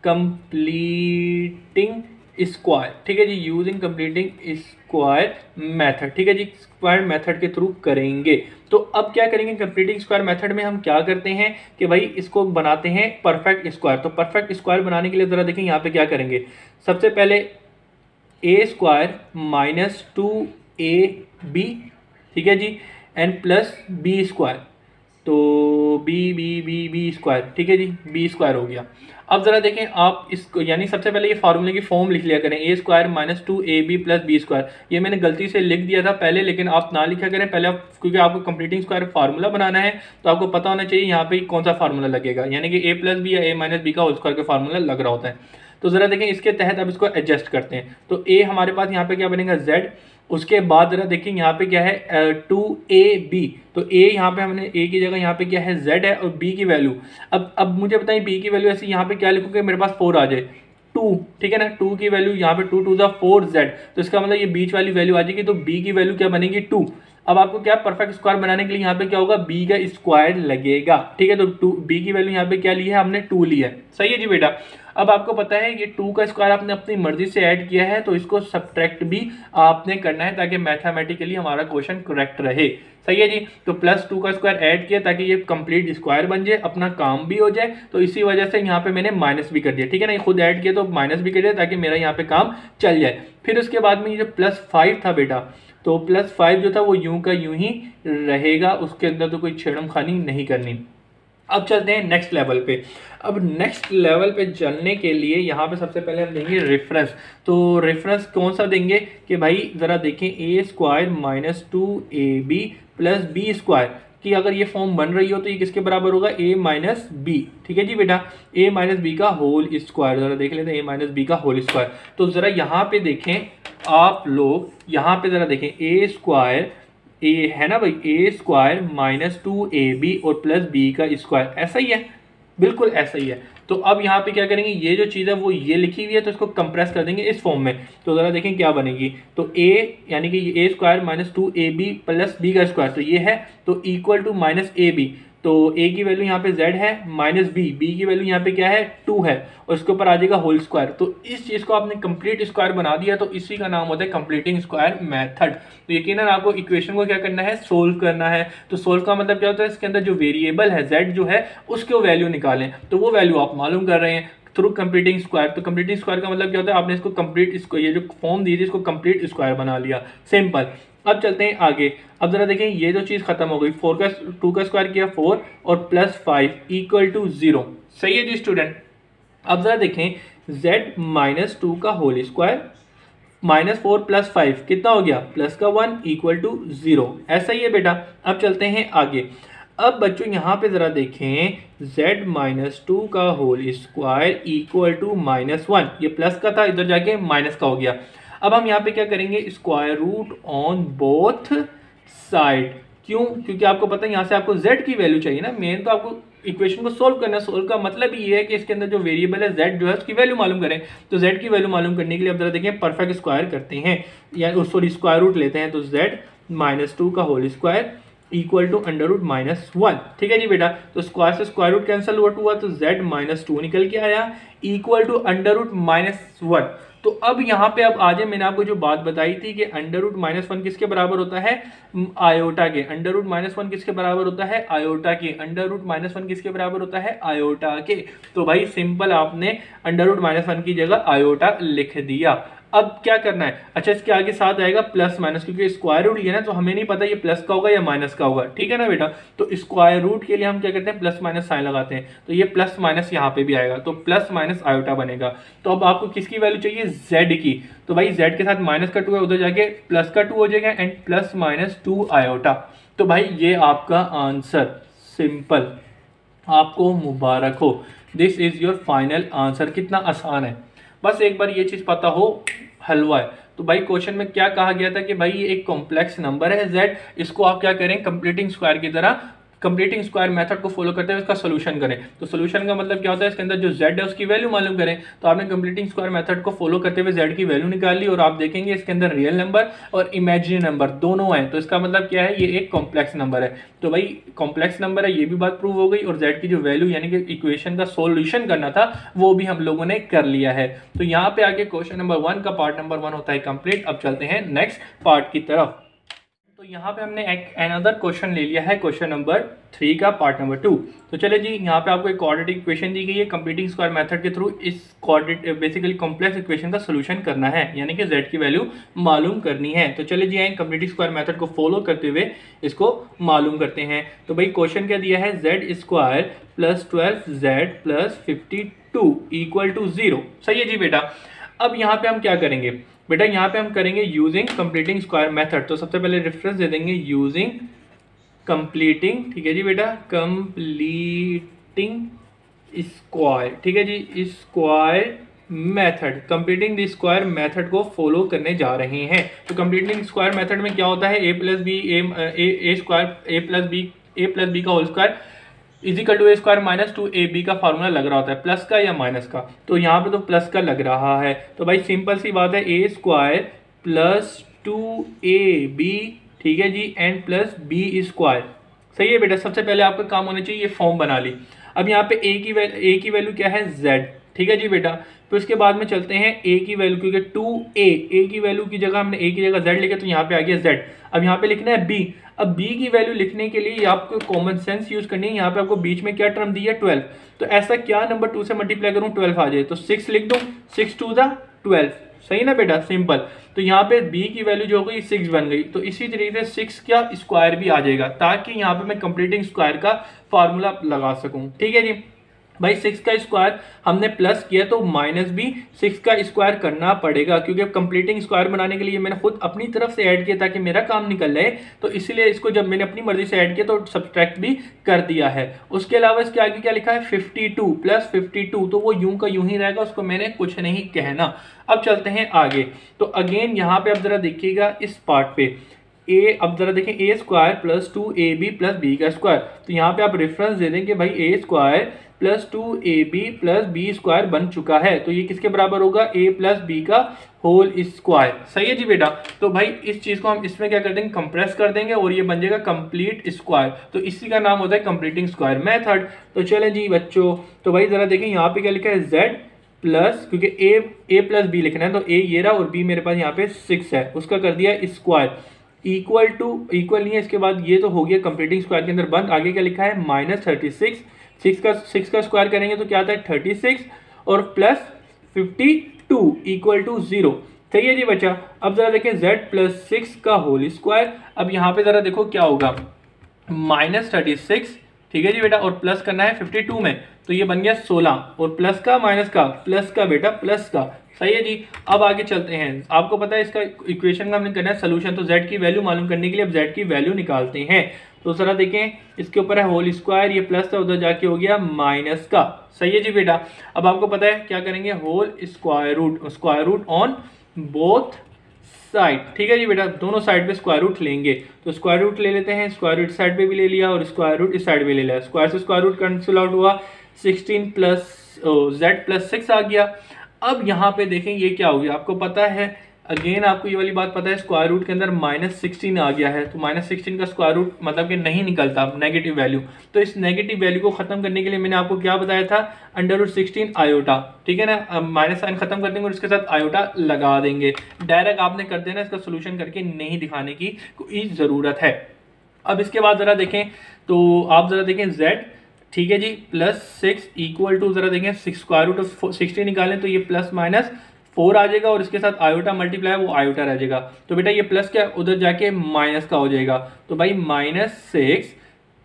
कंप्लीटिंग स्क्वायर, ठीक है जी, यूजिंग कंप्लीटिंग स्क्वायर मेथड, ठीक है जी, स्क्वायर मेथड के थ्रू करेंगे। तो अब क्या करेंगे, कंप्लीटिंग स्क्वायर मेथड में हम क्या करते हैं कि भाई इसको बनाते हैं परफेक्ट स्क्वायर। तो परफेक्ट स्क्वायर बनाने के लिए जरा देखें यहाँ पे क्या करेंगे, सबसे पहले a स्क्वायर -2ab, ठीक है जी, एंड प्लस बी स्क्वायर, तो बी स्क्वायर, ठीक है जी, बी स्क्वायर हो गया। अब जरा देखें आप इसको, यानी सबसे पहले ये फार्मूले की फॉर्म लिख लिया करें, a square -2ab + b square. ये मैंने गलती से लिख दिया था पहले, लेकिन आप ना लिखा करें पहले आप, क्योंकि आपको कंप्लीटिंग स्क्वायर फार्मूला बनाना है तो आपको पता होना चाहिए यहाँ पे कौन सा फार्मूला लगेगा, यानी कि a + b या a - b का होल स्क्वायर का फार्मूला लग रहा होता है। तो जरा देखें इसके तहत अब इसको एडजस्ट करते हैं। तो a हमारे पास यहाँ पे क्या बनेगा, z, उसके बाद जरा देखिए यहाँ पे क्या है 2ab, तो a यहाँ पे हमने a की जगह यहाँ पे क्या है z है, और b की वैल्यू, अब मुझे बताइए b की वैल्यू ऐसे यहाँ पे क्या लिखूंगे, मेरे पास 4 आ जाए, 2, ठीक है ना, 2 की वैल्यू यहाँ पे 2 × 4z, तो इसका मतलब ये बीच वाली वैल्यू आ जाएगी, तो b की वैल्यू क्या बनेगी 2। अब आपको क्या परफेक्ट स्क्वायर बनाने के लिए यहाँ पे क्या होगा, b का स्क्वायर लगेगा, ठीक है, तो 2 b की वैल्यू यहाँ पे क्या ली है हमने, 2 ली है। सही है जी बेटा, अब आपको पता है ये 2 का स्क्वायर आपने अपनी मर्जी से ऐड किया है, तो इसको सब्ट्रैक्ट भी आपने करना है ताकि मैथमेटिकली हमारा क्वेश्चन करेक्ट रहे। सही है जी, तो +2 का स्क्वायर ऐड किया ताकि ये कंप्लीट स्क्वायर बन जाए, अपना काम भी हो जाए, तो इसी वजह से यहाँ पे मैंने माइनस भी कर दिया, ठीक है ना, ये खुद ऐड किया तो माइनस भी कर दिया ताकि मेरा यहाँ पे काम चल जाए। फिर उसके बाद में ये जो +5 था बेटा, तो +5 जो था वो यूं का यूं ही रहेगा, उसके अंदर तो कोई छेड़मखानी नहीं करनी। अब चलते हैं नेक्स्ट लेवल पे। अब नेक्स्ट लेवल पे चलने के लिए यहाँ पे सबसे पहले हम देंगे रेफरेंस। तो रेफरेंस कौन सा देंगे कि भाई ज़रा देखें a square -2ab + b square की अगर ये फॉर्म बन रही हो तो ये किसके बराबर होगा, a - b, ठीक है जी बेटा, a - b का होल स्क्वायर, ज़रा देख लेते हैं a - b का होल स्क्वायर। तो ज़रा यहाँ पे देखें आप लोग, यहाँ पे ज़रा देखें a स्क्वायर, ए है ना भाई, a स्क्वायर -2ab और +b का स्क्वायर, ऐसा ही है, बिल्कुल ऐसा ही है। तो अब यहाँ पे क्या करेंगे, ये जो चीज़ है वो ये लिखी हुई है तो इसको कंप्रेस कर देंगे इस फॉर्म में। तो ज़रा देखें क्या बनेगी, तो a यानी कि a स्क्वायर -2ab + b का स्क्वायर, तो ये है, तो इक्वल टू -ab, तो a की वैल्यू यहाँ पे z है, -b, b की वैल्यू यहाँ पे क्या है 2 है, और इसके ऊपर आ जाएगा होल स्क्वायर। तो इस चीज़ को आपने कंप्लीट स्क्वायर बना दिया, तो इसी का नाम होता है कंप्लीटिंग स्क्वायर मेथड। तो यकीनन आपको इक्वेशन को क्या करना है, सोल्व करना है। तो सोल्व का मतलब क्या होता है, इसके अंदर जो वेरिएबल है z जो है उसको वैल्यू निकालें, तो वो वैल्यू आप मालूम कर रहे हैं थ्रू कंप्लीटिंग स्क्वायर। तो कंप्लीटिंग स्क्वायर का मतलब क्या होता है, आपने इसको कंप्लीट, इसको ये जो फॉर्म दी थी इसको कंप्लीट स्क्वायर बना लिया, सिंपल। अब चलते हैं आगे। अब जरा देखें ये जो चीज़ खत्म हो गई, 2 का स्क्वायर किया 4 और +5 इक्वल टू 0। सही है जी स्टूडेंट। अब जरा देखें z - 2 का होल स्क्वायर -4 + 5 कितना हो गया, प्लस का 1 इक्वल टू 0, ऐसा ही है बेटा। अब चलते हैं आगे। अब बच्चों यहाँ पे ज़रा देखें z - 2 का होल स्क्वायर इक्वल टू -1, ये प्लस का था इधर जाके माइनस का हो गया। अब हम यहाँ पे क्या करेंगे, square root on both side, क्यों? क्योंकि आपको पता है यहाँ से आपको z की वैल्यू चाहिए ना, मेन तो आपको इक्वेशन को सोल्व करना है। सोल्व का मतलब ये है कि इसके अंदर जो वेरिएबल है z जो है उसकी वैल्यू मालूम करें। तो z की वैल्यू मालूम करने के लिए अब जरा देखिए परफेक्ट स्क्वायर करते हैं, या सॉरी स्क्वायर रूट लेते हैं। तो z -2 का होल स्क्वायर इक्वल टू √-1। ठीक है जी बेटा, तो स्क्वायर से स्क्वायर रूट कैंसिल हुआ तो z -2 निकल के आया इक्वल टू √-1। तो अब यहाँ पे अब आ जाए, मैंने आपको जो बात बताई थी कि √-1 किसके बराबर होता है? आयोटा के। √-1 किसके बराबर होता है? आयोटा के। √-1 किसके बराबर होता है? आयोटा के। तो भाई सिंपल आपने √-1 की जगह आयोटा लिख दिया। अब क्या करना है? अच्छा, इसके आगे साथ आएगा प्लस माइनस, क्योंकि स्क्वायर रूट लिया ना तो हमें नहीं पता ये प्लस का होगा या माइनस का होगा। ठीक है ना बेटा, तो स्क्वायर रूट के लिए हम क्या करते हैं? प्लस माइनस साइन लगाते हैं। तो ये प्लस माइनस यहाँ पे भी आएगा, तो प्लस माइनस आयोटा बनेगा। तो अब आपको किसकी वैल्यू चाहिए? z की। तो भाई z के साथ माइनस का 2 है, उधर जाके प्लस का 2 हो जाएगा एंड प्लस -2 आयोटा। तो भाई ये आपका आंसर, सिंपल, आपको मुबारक हो, this is your final answer. कितना आसान है, बस एक बार ये चीज़ पता हो, हलवा है। तो भाई क्वेश्चन में क्या कहा गया था कि भाई ये एक कॉम्प्लेक्स नंबर है z, इसको आप क्या करें? कंप्लीटिंग स्क्वायर की तरह, कंप्लीटिंग स्क्वायर मेथड को फॉलो करते हुए इसका सोल्यूशन करें। तो सोल्यूशन का मतलब क्या होता है? इसके अंदर जो z है उसकी वैल्यू मालूम करें। तो आपने कंप्लीटिंग स्क्वायर मेथड को फॉलो करते हुए z की वैल्यू निकाल ली, और आप देखेंगे इसके अंदर रियल नंबर और इमेजिनरी नंबर दोनों हैं। तो इसका मतलब क्या है? ये एक कॉम्प्लेक्स नंबर है। तो भाई कॉम्प्लेक्स नंबर है, ये भी बात प्रूव हो गई, और z की जो वैल्यू यानी कि इक्वेशन का सोल्यूशन करना था वो भी हम लोगों ने कर लिया है। तो यहाँ पे आगे क्वेश्चन नंबर 1 का पार्ट नंबर 1 होता है कंप्लीट। अब चलते हैं नेक्स्ट पार्ट की तरफ। तो यहाँ पे हमने एक अनदर क्वेश्चन ले लिया है, क्वेश्चन नंबर 3 का पार्ट नंबर 2। तो चले जी, यहाँ पे आपको एक क्वाड्रेटिक इक्वेशन दी गई है, कंप्लीटिंग स्क्वायर मेथड के थ्रू इस क्वाड्रेटिक बेसिकली कॉम्प्लेक्स इक्वेशन का सोल्यूशन करना है, यानी कि z की वैल्यू मालूम करनी है। तो चले जी आए कंप्लीटिंग स्क्वायर मेथड को फॉलो करते हुए इसको मालूम करते हैं। तो भाई क्वेश्चन क्या दिया है? z² + 12z + 52 = 0। सही है जी बेटा। अब यहाँ पे हम क्या करेंगे बेटा? यहाँ पे हम करेंगे यूजिंग कंप्लीटिंग स्क्वायर मेथड। तो सबसे पहले रेफरेंस दे देंगे यूजिंग कंप्लीटिंग, ठीक है जी बेटा, कंप्लीटिंग स्क्वायर, ठीक है जी, square method, completing the square method को फॉलो करने जा रहे हैं। तो कंप्लीटिंग स्क्वायर मेथड में क्या होता है? a + b a + b का whole square is equal to a² - 2ab का फार्मूला लग रहा होता है, प्लस का या माइनस का। तो यहाँ पे तो प्लस का लग रहा है। तो भाई सिंपल सी बात है, a² + 2ab, ठीक है जी, एंड प्लस b²। सही है बेटा। सबसे पहले आपका काम होना चाहिए ये फॉर्म बना ली। अब यहाँ पे a की वैल्यू क्या है? z, ठीक है जी बेटा। तो इसके बाद में चलते हैं a की वैल्यू, क्योंकि 2a की वैल्यू की जगह हमने a की जगह z लिखे, तो यहाँ पे आ गया z। अब यहाँ पे लिखना है b। अब b की वैल्यू लिखने के लिए आपको कॉमन सेंस यूज करनी है। यहाँ पे आपको बीच में क्या टर्म दी है? 12। तो ऐसा क्या नंबर 2 से मल्टीप्लाई करूँ 12 आ जाए? तो 6 लिख दूँ, 6 × 2 = 12। सही ना बेटा, सिंपल। तो यहाँ पे b की वैल्यू जो हो गई 6 बन गई। तो इसी तरीके से 6 का स्क्वायर भी आ जाएगा, ताकि यहाँ पे मैं कंप्लीटिंग स्क्वायर का फार्मूला लगा सकूँ। ठीक है जी भाई, 6 का स्क्वायर हमने प्लस किया तो माइनस भी 6 का स्क्वायर करना पड़ेगा, क्योंकि अब कंप्लीटिंग स्क्वायर बनाने के लिए मैंने खुद अपनी तरफ से ऐड किया ताकि मेरा काम निकल जाए। तो इसलिए इसको जब मैंने अपनी मर्जी से ऐड किया तो सब्सट्रैक्ट भी कर दिया है। उसके अलावा इसके आगे क्या लिखा है? 52 + 52, तो वो यूं का यूं ही रहेगा, उसको मैंने कुछ नहीं कहना। अब चलते हैं आगे। तो अगेन यहाँ पे अब जरा देखिएगा इस पार्ट पे अब जरा देखें, a² + 2ab + b²। तो यहाँ पे आप रेफरेंस दे दें कि भाई a² + 2ab + b² बन चुका है। तो ये किसके बराबर होगा? a + b का होल स्क्वायर। सही है जी बेटा। तो भाई इस चीज़ को हम इसमें क्या कर देंगे? कंप्रेस कर देंगे और ये बन जाएगा कंप्लीट स्क्वायर। तो इसी का नाम होता है कंप्लीटिंग स्क्वायर मेथड। तो चलें जी बच्चों, तो भाई ज़रा देखें यहाँ पे क्या लिखा है? z प्लस, क्योंकि a + b लिखना है, तो a ये रहा और b मेरे पास यहाँ पे 6 है, उसका कर दिया स्क्वायर। इक्वल नहीं है, इसके बाद ये तो हो गया कंप्लीटिंग स्क्वायर के अंदर बंद। आगे क्या लिखा है? -36। 6 का स्क्वायर करेंगे तो क्या आता है? 36 और प्लस 52 = 0। सही है जी बच्चा। अब जरा देखें z + 6 का होल स्क्वायर। अब यहाँ पे जरा देखो क्या होगा? -36, ठीक है जी बेटा, और प्लस करना है 52 में, तो ये बन गया 16, और प्लस का माइनस का, प्लस का बेटा, प्लस का। सही है जी। अब आगे चलते हैं। आपको पता है इसका इक्वेशन का हमने करना है सोल्यूशन, तो z की वैल्यू मालूम करने के लिए अब z की वैल्यू निकालते हैं। तो जरा देखें, इसके ऊपर है होल स्क्वायर, ये प्लस था, उधर जाके हो गया माइनस का। सही है जी बेटा। अब आपको पता है क्या करेंगे? Whole square root on both side, ठीक है जी बेटा, दोनों साइड पे स्क्वायर रूट लेंगे। तो स्क्वायर रूट ले लेते हैं, स्क्वायर रूट साइड पे भी ले लिया और स्क्वायर रूट इस साइड पे ले लिया। स्क्वायर से स्क्वायर रूट कैंसिल आउट हुआ, 16 प्लस जेड प्लस 6 आ गया। अब यहाँ पे देखें ये क्या हो गया, आपको पता है, अगेन आपको ये वाली बात पता है, स्क्वायर रूट के अंदर -16 आ गया है। तो -16 का स्क्वायर रूट मतलब कि नहीं निकलता, नेगेटिव वैल्यू। तो इस नेगेटिव वैल्यू को खत्म करने के लिए मैंने आपको क्या बताया था, √16 आयोटा, ठीक है ना। अब माइनस साइन खत्म कर देंगे और इसके साथ आयोटा लगा देंगे। डायरेक्ट आपने कर देना, इसका सोल्यूशन करके नहीं दिखाने की कोई ज़रूरत है। अब इसके बाद ज़रा देखें, तो आप ज़रा देखें z, ठीक है जी, +6 इक्वल टू, ज़रा देखें 6 स्क्वायर रूट ऑफ 16 निकालें तो ये +-4 आ जाएगा और इसके साथ आयोटा मल्टीप्लाई वो आयोटा रह जाएगा। तो बेटा ये प्लस क्या उधर जाके माइनस का हो जाएगा। तो भाई -6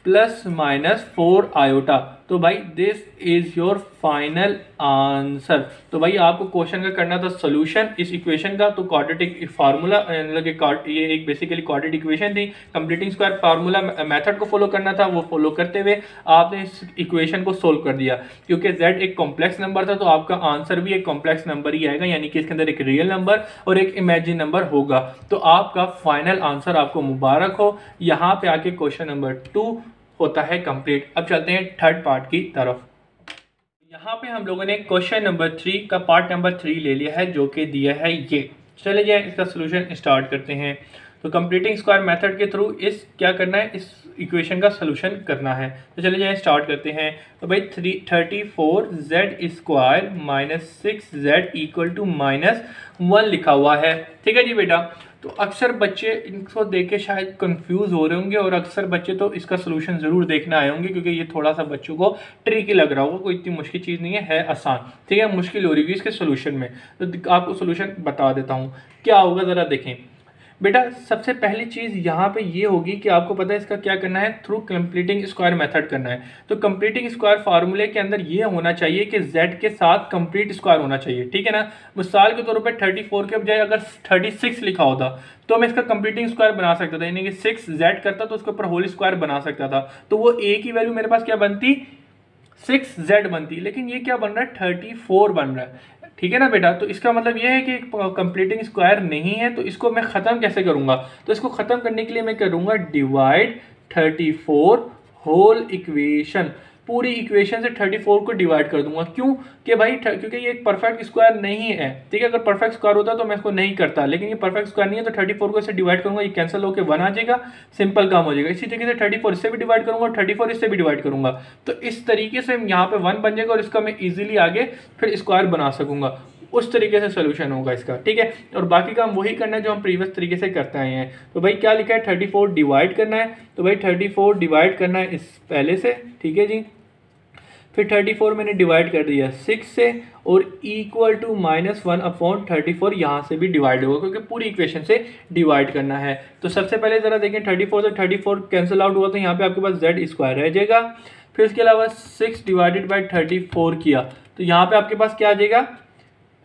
+-4 आयोटा। तो भाई this is your final answer. तो भाई आपको क्वेश्चन का करना था सोल्यूशन इस इक्वेशन का। तो क्वाड्रेटिक फार्मूला, ये एक बेसिकली क्वाड्रेटिक इक्वेशन थी, कंप्लीटिंग स्क्वायर फार्मूला मेथड को फॉलो करना था। वो फॉलो करते हुए आपने इस इक्वेशन को सोल्व कर दिया। क्योंकि z एक कॉम्प्लेक्स नंबर था तो आपका आंसर भी एक कॉम्प्लेक्स नंबर ही आएगा, यानी कि इसके अंदर एक रियल नंबर और एक इमेजिन नंबर होगा। तो आपका फाइनल आंसर आपको मुबारक हो। यहाँ पे आके क्वेश्चन नंबर 2 होता है कंप्लीट। अब चलते हैं थर्ड पार्ट की तरफ। यहाँ पे हम लोगों ने क्वेश्चन नंबर 3 का पार्ट नंबर 3 ले लिया है, जो कि दिया है ये। चले जाए इसका सोल्यूशन स्टार्ट करते हैं। तो कंप्लीटिंग स्क्वायर मेथड के थ्रू इस क्या करना है, इस इक्वेशन का सोल्यूशन करना है। तो चले जाए स्टार्ट करते हैं। तो भाई 34z² -6z = -1 लिखा हुआ है, ठीक है जी बेटा। तो अक्सर बच्चे इनको देख के शायद कंफ्यूज हो रहे होंगे और अक्सर बच्चे तो इसका सोल्यूशन ज़रूर देखना आए होंगे, क्योंकि ये थोड़ा सा बच्चों को ट्रिकी लग रहा होगा। कोई इतनी मुश्किल चीज़ नहीं है आसान, ठीक है। मुश्किल हो रही होगी इसके सोल्यूशन में, तो आपको सोल्यूशन बता देता हूँ क्या होगा। ज़रा देखें बेटा, सबसे पहली चीज़ यहाँ पे ये होगी कि आपको पता है इसका क्या करना है, थ्रू कंप्लीटिंग स्क्वायर मेथड करना है। तो कंप्लीटिंग स्क्वायर फार्मूले के अंदर ये होना चाहिए कि z के साथ कंप्लीट स्क्वायर होना चाहिए, ठीक है ना। मिसाल के तौर पे 34 के बजाय अगर 36 लिखा होता तो मैं इसका कंप्लीटिंग स्क्वायर बना सकता था, यानी कि 6z करता तो उसके ऊपर होल स्क्वायर बना सकता था। तो वो a की वैल्यू मेरे पास क्या बनती, 6z बनती। लेकिन ये क्या बन रहा है, 34 बन रहा है, ठीक है ना बेटा। तो इसका मतलब ये है कि कंप्लीटिंग स्क्वायर नहीं है। तो इसको मैं ख़त्म कैसे करूँगा, तो इसको ख़त्म करने के लिए मैं करूँगा डिवाइड 34 होल इक्वेशन। पूरी इक्वेशन से 34 को डिवाइड कर दूंगा। क्यों कि भाई क्योंकि ये एक परफेक्ट स्क्वायर नहीं है, ठीक है। अगर परफेक्ट स्क्वायर होता तो मैं इसको नहीं करता, लेकिन ये परफेक्ट स्क्वायर नहीं है। तो 34 को इससे डिवाइड करूंगा, ये कैंसिल होकर 1 आ जाएगा, सिंपल काम हो जाएगा। इसी तरीके से 34 इससे भी डिवाइड करूंगा, 34 इससे भी डिवाइड करूंगा। तो इस तरीके से यहाँ पे 1 बन जाएगा और इसका मैं ईजिली आगे फिर स्क्वायर बना सकूंगा। उस तरीके से सोल्यूशन होगा इसका, ठीक है। और बाकी काम वही करना है जो हम प्रीवियस तरीके से करते आए हैं। तो भाई क्या लिखा है, 34 डिवाइड करना है। तो भाई 34 डिवाइड करना है इस पहले से, ठीक है जी। फिर 34 मैंने डिवाइड कर दिया 6 से और इक्वल टू -1/34 यहाँ से भी डिवाइड होगा, क्योंकि पूरी इक्वेशन से डिवाइड करना है। तो सबसे पहले ज़रा देखें 34 से 34 कैंसिल आउट हुआ तो यहाँ पे आपके पास z² रह जाएगा। फिर उसके अलावा 6 डिवाइडेड बाई 34 किया तो यहाँ पे आपके पास क्या आ जाएगा,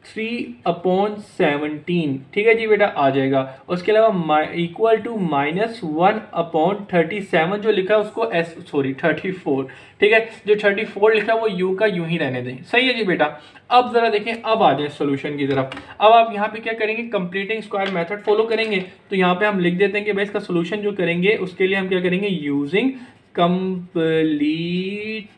3/17, ठीक है जी बेटा, आ जाएगा। उसके अलावा इक्वल टू -1/37 जो लिखा है उसको 34, ठीक है। जो 34 लिखा है वो u का यूं ही रहने दें, सही है जी बेटा। अब जरा देखें, अब आ जाए सोल्यूशन की तरफ। अब आप यहाँ पे क्या करेंगे, कंप्लीटिंग स्क्वायर मेथड फॉलो करेंगे। तो यहाँ पे हम लिख देते हैं कि भाई इसका सोल्यूशन जो करेंगे उसके लिए हम क्या करेंगे, यूजिंग कंप्लीटिंग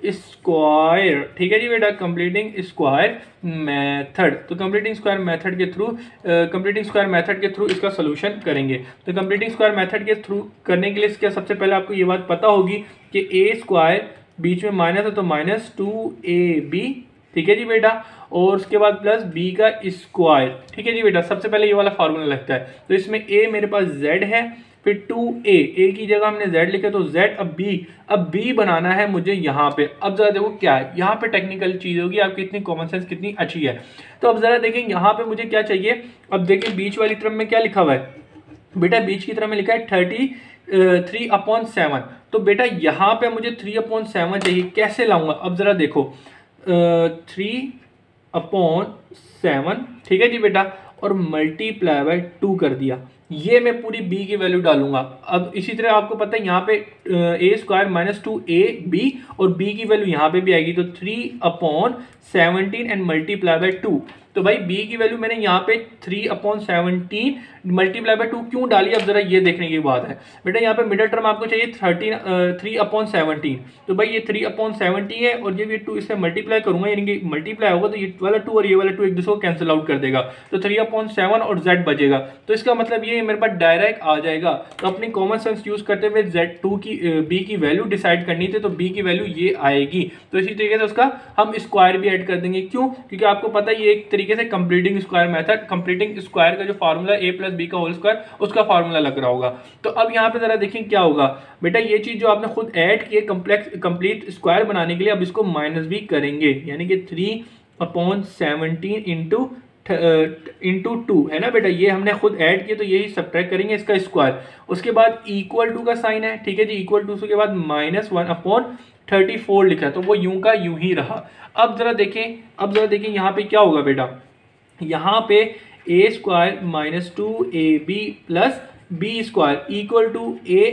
स्क्वायर, ठीक है जी बेटा, कंप्लीटिंग स्क्वायर मेथड। तो कंप्लीटिंग स्क्वायर मेथड के थ्रू इसका सोल्यूशन करेंगे। तो कंप्लीटिंग स्क्वायर मेथड के थ्रू करने के लिए इसका सबसे पहले आपको ये बात पता होगी कि a² बीच में माइनस है तो -2ab, ठीक है जी बेटा, और उसके बाद प्लस b का स्क्वायर, ठीक है जी बेटा। सबसे पहले ये वाला फार्मूला लगता है। तो इसमें a मेरे पास z है, फिर 2a की जगह हमने z लिखा तो z, अब b बनाना है मुझे यहाँ पे। अब जरा देखो क्या है, यहाँ पे टेक्निकल चीज़ होगी, आपकी इतनी कॉमन सेंस कितनी अच्छी है। तो अब जरा देखें यहाँ पे मुझे क्या चाहिए। अब देखें बीच वाली तरफ में क्या लिखा हुआ है बेटा, बीच की तरफ में लिखा है 3/7। तो बेटा यहाँ पे मुझे 3/7 चाहिए, कैसे लाऊंगा। अब जरा देखो 3/7, ठीक है जी बेटा, और मल्टीप्लाई बाय 2 कर दिया। ये मैं पूरी b की वैल्यू डालूंगा। अब इसी तरह आपको पता है यहाँ पे ए स्क्वायर माइनस 2ab और b की वैल्यू यहाँ पे भी आएगी, तो 3/17 एंड मल्टीप्लाई बाय 2। तो भाई b की वैल्यू मैंने यहाँ पे 3/17 मल्टीप्लाई बाय 2 क्यों डाली, अब जरा ये देखने की बात है बेटा। यहाँ पे मिडिल टर्म आपको चाहिए 3/17, तो भाई ये 3/17 है और ये 2 इससे मल्टीप्लाई करूंगा, यानी कि मल्टीप्लाई होगा तो ये वाला 2 और ये वाला 2 एक दूसरे को कैंसिल आउट कर देगा, तो 3/7 और z बचेगा। तो इसका मतलब ये मेरे पास डायरेक्ट आ जाएगा। तो अपनी कॉमन सेंस यूज करते हुए z2 की b की वैल्यू डिसाइड करनी थी, तो b की वैल्यू ये आएगी। तो इसी तरीके से उसका हम स्क्वायर भी ऐड कर देंगे। क्यों? क्योंकि आपको पता है ये एक तरीके से completing square method, completing square का जो फार्मूला a प्लस बी का होल स्क्वायर, उसका फार्मूला लग रहा होगा। तो अब यहाँ पे जरा देखें क्या होगा बेटा, ये चीज जो आपने खुद ऐड की है कंप्लीट स्क्वायर बनाने के लिए, अब इसको माइनस भी करेंगे, यानी कि 3/17 इंटू 2 है ना बेटा, ये हमने खुद ऐड किया तो यही सब्ट्रैक्ट करेंगे इसका स्क्वायर। उसके बाद इक्वल टू का साइन है, ठीक है जी, इक्वल टू के बाद -1/34 लिखा है, तो वो यूं का यूं ही रहा। अब जरा देखें यहाँ पे क्या होगा बेटा, यहाँ पे a square minus 2ab plus B square equal to a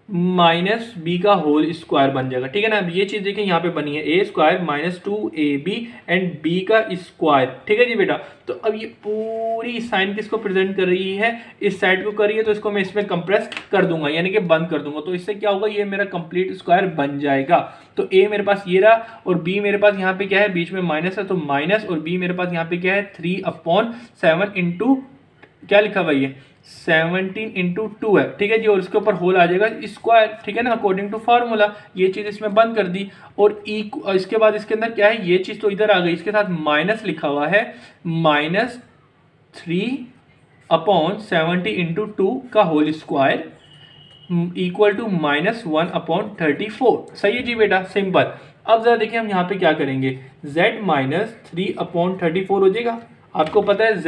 minus b का होल स्क्वायर बन जाएगा, ठीक है ना। अब ये चीज देखें यहाँ पे बनी है a square minus 2ab and b का स्क्वायर, ठीक है जी बेटा। तो अब ये पूरी साइन किसको प्रेजेंट कर रही है, इस साइड को कर रही है, तो इसको मैं इसमें कंप्रेस कर दूंगा, यानी कि बंद कर दूंगा। तो इससे क्या होगा, ये मेरा कंप्लीट स्क्वायर बन जाएगा। तो a मेरे पास ये रहा और b मेरे पास यहाँ पे क्या है, बीच में माइनस है तो माइनस, और b मेरे पास यहाँ पे क्या है 3/7 इंटू क्या लिखा हुआ है 17 इंटू 2 है, ठीक है जी, और इसके ऊपर होल आ जाएगा स्क्वायर, ठीक है ना, अकॉर्डिंग टू फार्मूला। ये चीज इसमें बंद कर दी और इसके बाद इसके अंदर क्या है, ये चीज तो इधर आ गई, इसके साथ माइनस लिखा हुआ है, -3/70 इंटू 2 का होल स्क्वायर इक्वल टू -1/34। सही है जी बेटा, सिंपल। अब जरा देखिए हम यहाँ पे क्या करेंगे, z माइनस 3/34 हो जाएगा। आपको पता है z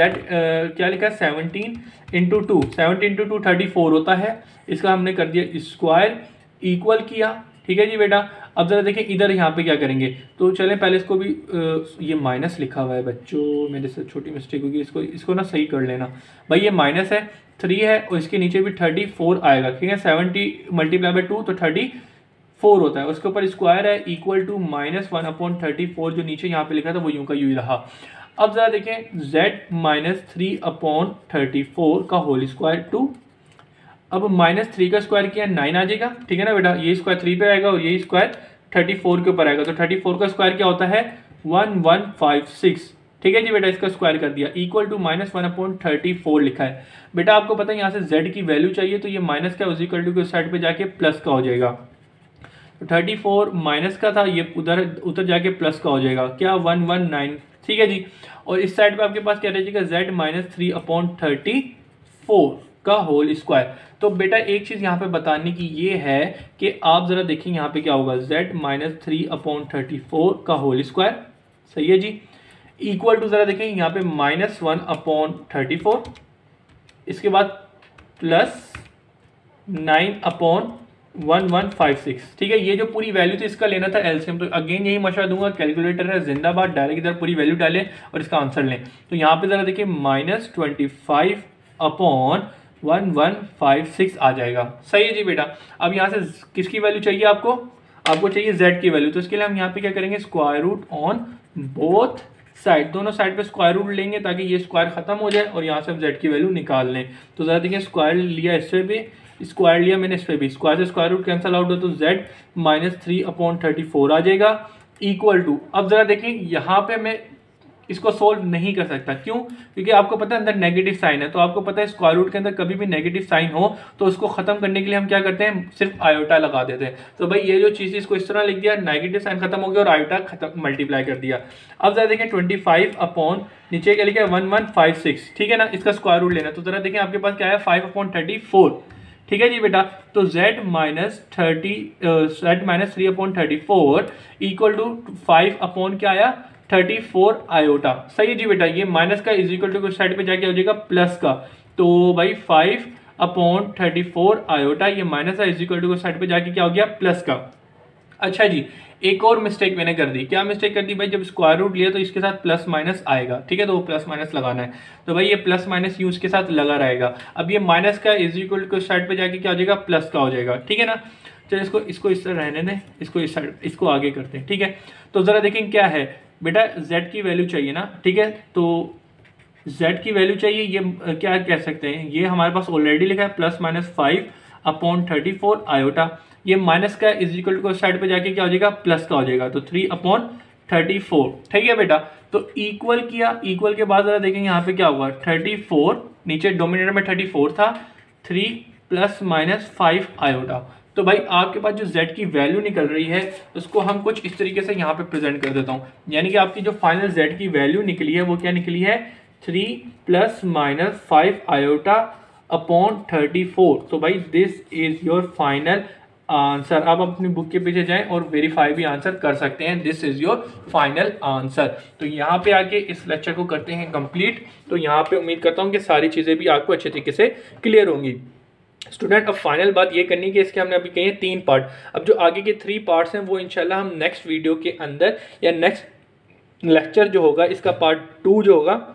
क्या लिखा है 17 इंटू 2, 17 इंटू 2 34 होता है, इसका हमने कर दिया स्क्वायर इक्वल किया, ठीक है जी बेटा। अब जरा देखिए इधर यहाँ पे क्या करेंगे, तो चलें पहले इसको भी ये माइनस लिखा हुआ है बच्चों, मेरे से छोटी मिस्टेक होगी, इसको ना सही कर लेना भाई। ये माइनस है 3 है और इसके नीचे भी 34 आएगा, ठीक है, 70 मल्टीप्लाई बाय 2 तो 34 होता है, उसके ऊपर स्क्वायर है इक्वल टू -1/34, जो नीचे यहाँ पे लिखा था वो यूं का यूं ही रहा। अब जरा देखें z माइनस 3/34 का होल स्क्वायर 2, अब -3 का स्क्वायर किया 9 आ जाएगा, ठीक है ना बेटा, ये स्क्वायर 3 पे आएगा और ये स्क्वायर 34 के ऊपर आएगा, तो 34 का स्क्वायर क्या होता है 1156, ठीक है जी बेटा, इसका स्क्वायर कर दिया इक्वल टू -1/34 लिखा है। बेटा आपको पता है यहाँ से z की वैल्यू चाहिए, तो ये माइनस का उस इक्वल टू के उस साइड पे जाके प्लस का हो जाएगा, तो 34 माइनस का था, ये उधर जाके प्लस का हो जाएगा, क्या 119, ठीक है जी। और इस साइड पे आपके पास क्या रहेगा z माइनस 3/34 का होल स्क्वायर। तो बेटा एक चीज यहाँ पे बताने की ये है कि आप जरा देखेंगे यहाँ पे क्या होगा, z माइनस 3/34 का होल स्क्वायर, सही है जी, इक्वल टू जरा देखें यहाँ पे -1/34, इसके बाद प्लस 9/1156, ठीक है। ये जो पूरी वैल्यू थी इसका लेना था एलसीएम, तो अगेन यही मशवरा दूंगा, कैलकुलेटर है जिंदाबाद, डायरेक्ट इधर पूरी वैल्यू डालें और इसका आंसर लें। तो यहाँ पे जरा देखिए -25/1156 आ जाएगा, सही है जी बेटा। अब यहाँ से किसकी वैल्यू चाहिए आपको चाहिए z की वैल्यू, तो इसके लिए हम यहाँ पे क्या करेंगे, square root on both side, दोनों साइड पे स्क्वायर रूट लेंगे ताकि ये स्क्वायर खत्म हो जाए और यहाँ से हम z की वैल्यू निकाल लें। तो जरा देखिए स्क्वायर लिया इससे भी, स्क्वायर लिया मैंने इस पे भी, स्क्वायर से स्क्वायर रूट कैंसिल आउट हो तो z माइनस 3/34 आ जाएगा इक्वल टू। अब जरा देखें यहाँ पे मैं इसको सोल्व नहीं कर सकता, क्यों? क्योंकि आपको पता है अंदर नेगेटिव साइन है, तो आपको पता है स्क्वायर रूट के अंदर कभी भी नेगेटिव साइन हो तो उसको खत्म करने के लिए हम क्या करते हैं, सिर्फ आयोटा लगा देते हैं। तो भाई ये जो चीज़ इसको इस तरह लिख दिया, नेगेटिव साइन खत्म हो गया और आयोटा खत्म मल्टीप्लाई कर दिया। अब जरा देखें 25 अपॉन नीचे क्या लिखा है 1156, ठीक है ना, इसका स्क्वायर रूट लेना। तो जरा देखें आपके पास क्या है 5/34, ठीक है जी बेटा। तो z minus 3/34 equal to 5 upon क्या आया 34 आयोटा, सही है जी बेटा। ये माइनस का इज इक्वल टू साइड पे जाके हो जाएगा प्लस का, तो भाई 5/34 आयोटा, ये माइनस है इज इक्वल टू साइड पे जाके क्या हो गया प्लस का। अच्छा जी, एक और मिस्टेक मैंने कर दी। क्या मिस्टेक कर दी भाई? जब स्क्वायर रूट लिया तो इसके साथ प्लस माइनस आएगा, ठीक है, तो वो प्लस माइनस लगाना है। तो भाई ये प्लस माइनस यूज के साथ लगा रहेगा। अब ये माइनस का इज इक्वल टू साइड पे जाके क्या हो जाएगा? प्लस का हो जाएगा, ठीक है ना। चलो इसको इसको इस तरह रहने दें, इसको इस साइड, इसको आगे करते हैं, ठीक है। तो ज़रा देखें क्या है बेटा, z की वैल्यू चाहिए ना, ठीक है। तो z की वैल्यू चाहिए, ये क्या कह सकते हैं, ये हमारे पास ऑलरेडी लिखा है प्लस माइनस 5/34 आयोटा। ये माइनस का इज इक्वल टू साइड पे जाके क्या हो जाएगा? प्लस का हो जाएगा, तो 3/34, ठीक है बेटा। तो इक्वल किया, इक्वल के बाद जरा देखेंगे यहाँ पे क्या हुआ, 34, नीचे डोमिनेटर में 34 था, 3 प्लस माइनस 5 आयोटा। तो भाई आपके पास जो z की वैल्यू निकल रही है उसको हम कुछ इस तरीके से यहाँ पे प्रेजेंट कर देता हूँ। यानी कि आपकी जो फाइनल z की वैल्यू निकली है वो क्या निकली है? 3 प्लस माइनस 5 आयोटा अपॉन 34। तो भाई this is your final answer. आप अपनी बुक के पीछे जाएं और वेरीफाई भी आंसर कर सकते हैं, this is your final answer. तो यहाँ पे आके इस लेक्चर को करते हैं कंप्लीट। तो यहाँ पे उम्मीद करता हूँ कि सारी चीज़ें भी आपको अच्छे तरीके से क्लियर होंगी। स्टूडेंट, अब फाइनल बात ये करनी कि इसके हमने अभी कही है 3 पार्ट। अब जो आगे के 3 पार्ट्स हैं वो इंशाल्लाह हम नेक्स्ट वीडियो के अंदर या नेक्स्ट लेक्चर जो होगा इसका पार्ट 2 जो होगा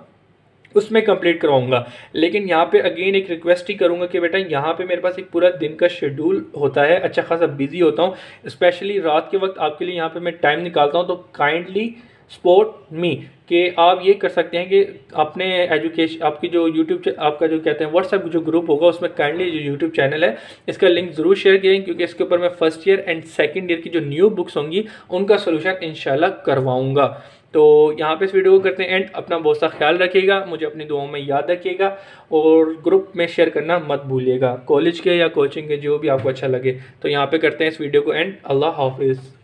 उसमें कंप्लीट करवाऊंगा। लेकिन यहाँ पे अगेन एक रिक्वेस्ट ही करूँगा कि बेटा यहाँ पे मेरे पास एक पूरा दिन का शेड्यूल होता है, अच्छा खासा बिजी होता हूँ, स्पेशली रात के वक्त आपके लिए यहाँ पे मैं टाइम निकालता हूँ। तो काइंडली सपोर्ट मी कि आप ये कर सकते हैं कि अपने एजुकेशन, आपकी जो यूट्यूब, आपका जो कहते हैं व्हाट्सएप जो ग्रुप होगा उसमें काइंडली जो यूट्यूब चैनल है इसका लिंक ज़रूर शेयर करें, क्योंकि इसके ऊपर मैं first year and second year की जो न्यू बुक्स होंगी उनका सोल्यूशन इंशाल्लाह करवाऊंगा। तो यहाँ पे इस वीडियो को करते हैं एंड। अपना बहुत सा ख्याल रखिएगा, मुझे अपनी दुआओं में याद रखिएगा और ग्रुप में शेयर करना मत भूलिएगा, कॉलेज के या कोचिंग के जो भी आपको अच्छा लगे। तो यहाँ पे करते हैं इस वीडियो को एंड। अल्लाह हाफिज़।